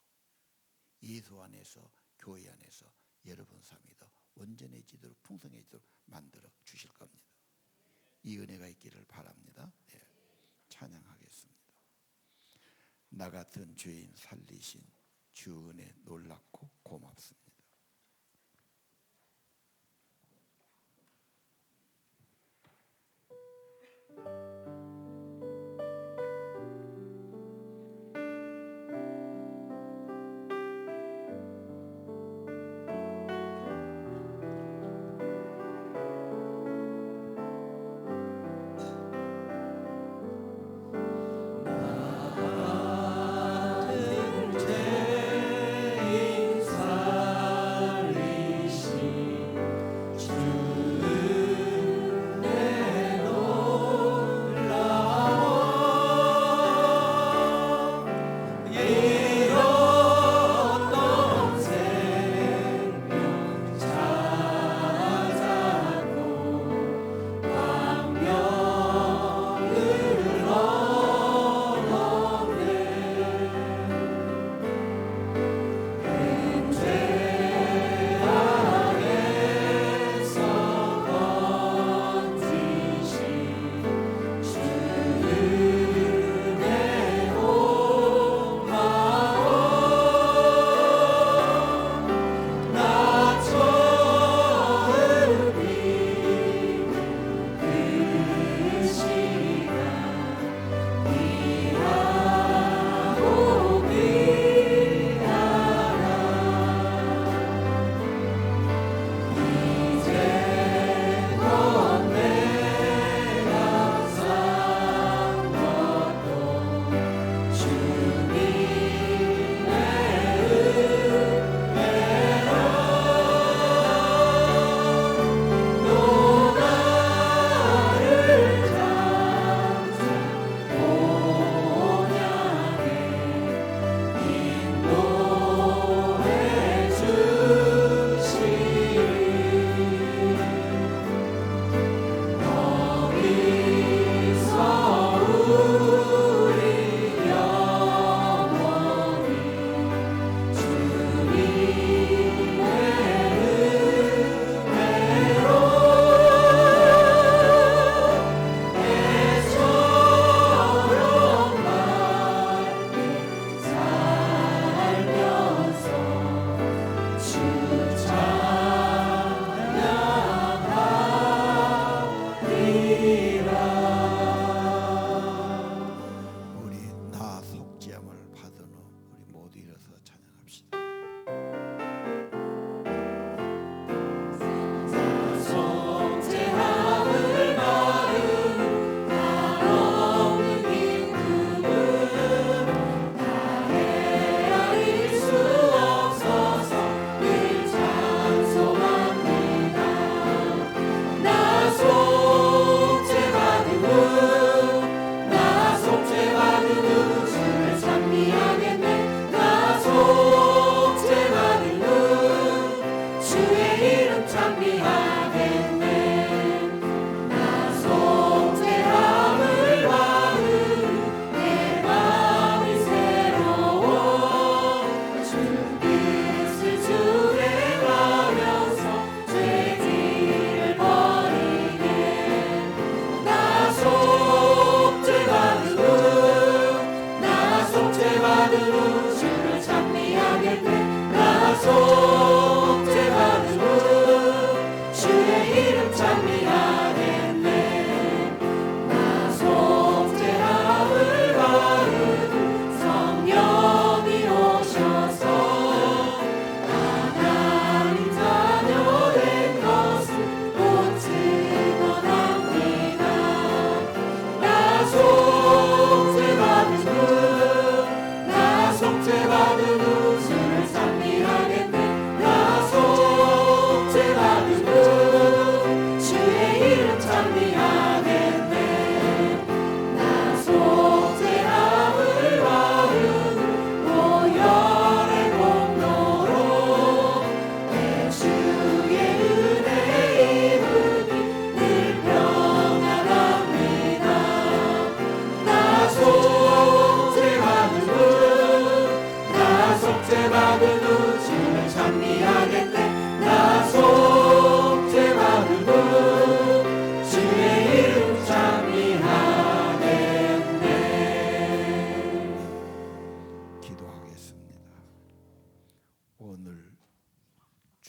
S5: 예수 안에서 교회 안에서 여러분 삶이 더 온전해지도록 풍성해지도록 만들어 주실 겁니다. 이 은혜가 있기를 바랍니다. 네. 찬양하겠습니다. 나 같은 죄인 살리신 주 은혜 놀랍고 고맙습니다.
S2: 죄인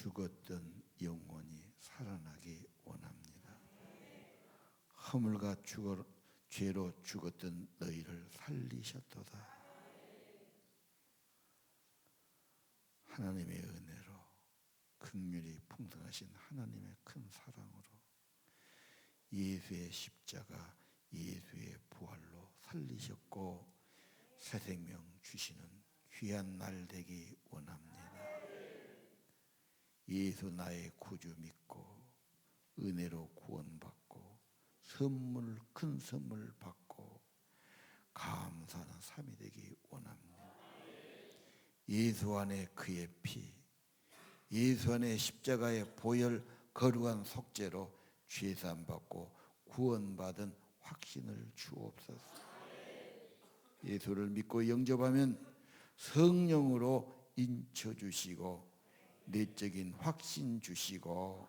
S5: 죽었던 영혼이 살아나기 원합니다. 허물과 죄로 죽었던 너희를 살리셨도다. 하나님의 은혜로 긍휼이 풍성하신 하나님의 큰 사랑으로 예수의 십자가, 예수의 부활로 살리셨고 새 생명 주시는 귀한 날 되기 원합니다. 예수 나의 구주 믿고 은혜로 구원받고 선물, 큰 선물 받고 감사하는 삶이 되기 원합니다. 예수 안에 그의 피, 예수 안에 십자가의 보혈 거룩한 속죄로 죄사함 받고 구원받은 확신을 주옵소서. 예수를 믿고 영접하면 성령으로 인쳐주시고 내적인 확신 주시고,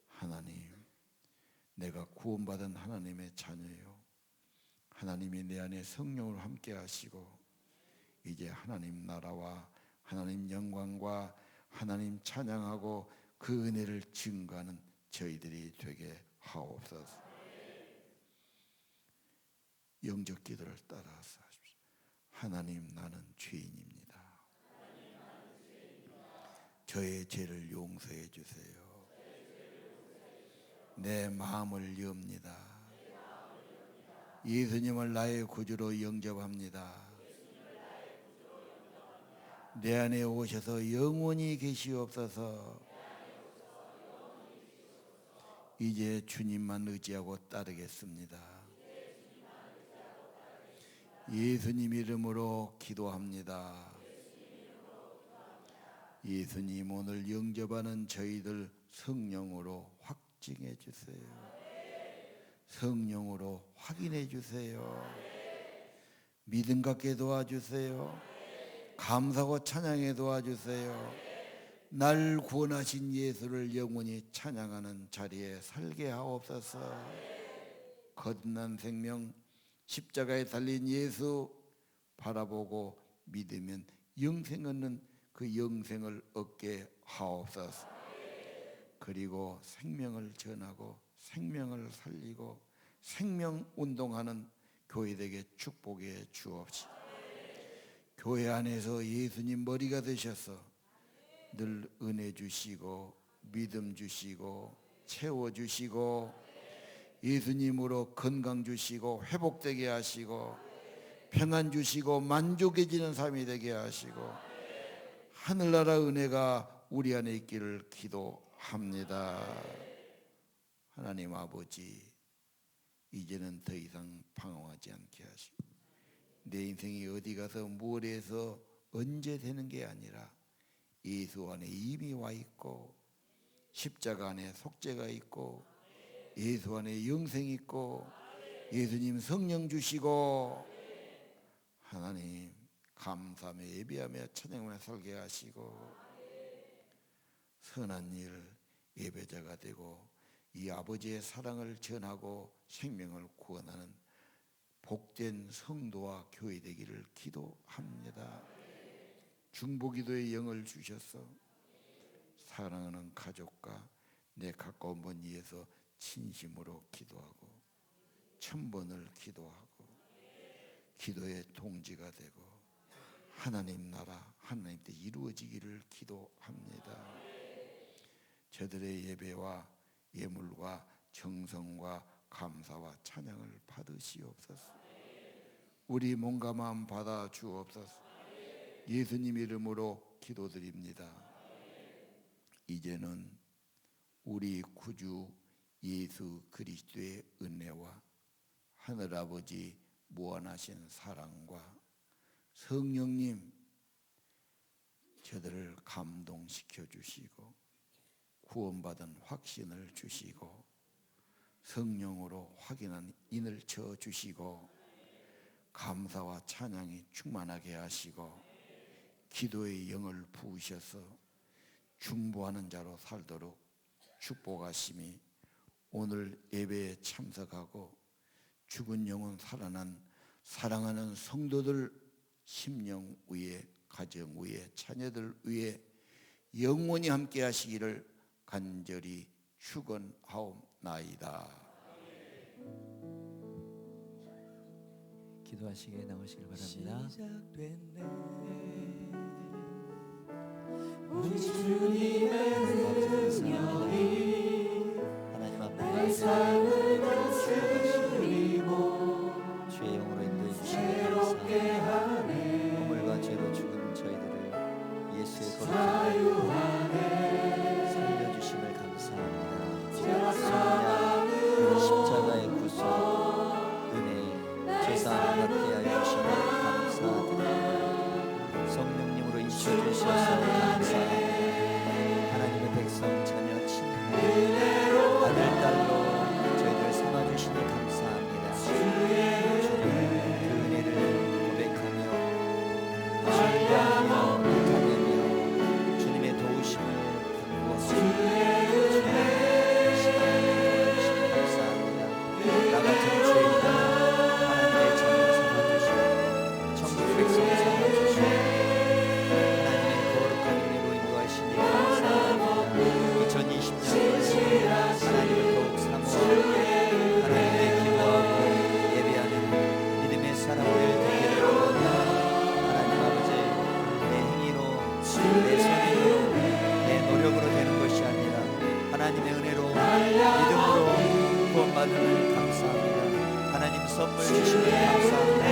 S5: 하나님, 내가 구원받은 하나님의 자녀요, 하나님이 내 안에 성령으로 함께 하시고 이제 하나님 나라와 하나님 영광과 하나님 찬양하고 그 은혜를 증거하는 저희들이 되게 하옵소서. 영적 기도를 따라서 하십시오. 하나님, 나는 죄인입니다. 저의 죄를 용서해 주세요. 내 마음을 엽니다. 예수님을 나의 구주로 영접합니다. 내 안에 오셔서 영원히 계시옵소서. 이제 주님만 의지하고 따르겠습니다. 예수님 이름으로 기도합니다. 예수님, 오늘 영접하는 저희들 성령으로 확증해 주세요. 성령으로 확인해 주세요. 믿음 갖게 도와주세요. 감사하고 찬양해 도와주세요. 날 구원하신 예수를 영원히 찬양하는 자리에 살게 하옵소서. 거듭난 생명, 십자가에 달린 예수 바라보고 믿으면 영생 얻는 그 영생을 얻게 하옵소서. 그리고 생명을 전하고 생명을 살리고 생명 운동하는 교회에게 축복해 주옵시고, 교회 안에서 예수님 머리가 되셔서 늘 은혜 주시고 믿음 주시고 채워주시고 예수님으로 건강 주시고 회복되게 하시고 평안 주시고 만족해지는 삶이 되게 하시고 하늘나라 은혜가 우리 안에 있기를 기도합니다. 하나님 아버지, 이제는 더 이상 방황하지 않게 하시고 내 인생이 어디 가서 뭘 해서 언제 되는 게 아니라 예수 안에 이미 와 있고 십자가 안에 속죄가 있고 예수 안에 영생이 있고 예수님 성령 주시고 하나님 감사하며 예배하며 찬양하며 살게 하시고 선한 일 예배자가 되고 이 아버지의 사랑을 전하고 생명을 구원하는 복된 성도와 교회 되기를 기도합니다. 중보기도의 영을 주셔서 사랑하는 가족과 내 가까운 분 위해서 진심으로 기도하고 1000번을 기도하고 기도의 동지가 되고 하나님 나라 하나님 뜻 이루어지기를 기도합니다. 저들의 예배와 예물과 정성과 감사와 찬양을 받으시옵소서. 우리 몸과 마음 받아 주옵소서. 예수님 이름으로 기도드립니다. 이제는 우리 구주 예수 그리스도의 은혜와 하늘아버지 무한하신 사랑과 성령님 저들을 감동시켜 주시고 구원받은 확신을 주시고 성령으로 확인한 인을 쳐 주시고 감사와 찬양이 충만하게 하시고 기도의 영을 부으셔서 중보하는 자로 살도록 축복하심이 오늘 예배에 참석하고 죽은 영혼 살아난 사랑하는 성도들 심령 위에 가정 위에 자녀들 위에 영원히 함께 하시기를 간절히 축원하옵나이다.
S6: 기도하시게 나오시길 바랍니다.
S1: 시작됐네.
S2: 우리 주님의 능력이
S6: 하나님 앞에
S2: 내 삶을 다스리고
S6: 주의 영으로 인도해 주시니
S2: 새롭게
S6: 감사합니다.
S2: 하네.
S6: 허물과 죄로 죽은 저희들을 예수의 거룩한
S2: 자유하네.
S6: 살려주심을 감사합니다.
S2: 사랑으로
S6: 십자가의 구속 은혜 죄사함을 받게 하여 주심을 감사드립니다. 성령님으로 인쳐주셔서 감사합니다. 하나님의 백성 자녀 친구 아들 딸로 저희들 삼아주시니 감사합니다. 주님 그 은혜를 고백하며 신뢰하며 못하며 주님의 도우심을 받고 감사합니다. 나 같은 죄인을 하나님의 자녀 삼아주시고 천국 백성 삼아주시고 하나님의 거룩한 은혜로 인도하시니 감사합니다. 2020년에 하나님을 더욱 사모하고 하나님의 기도하고 예배하는 믿음의 사람들 되기를 원합니다. 하나님 아버지 내 행위로 내 선행으로 내 노력으로 되는 것이 아니라 하나님의 은혜로 믿음으로 구원받음을 감사합니다. 하나님 선물 주시면 감사합니다.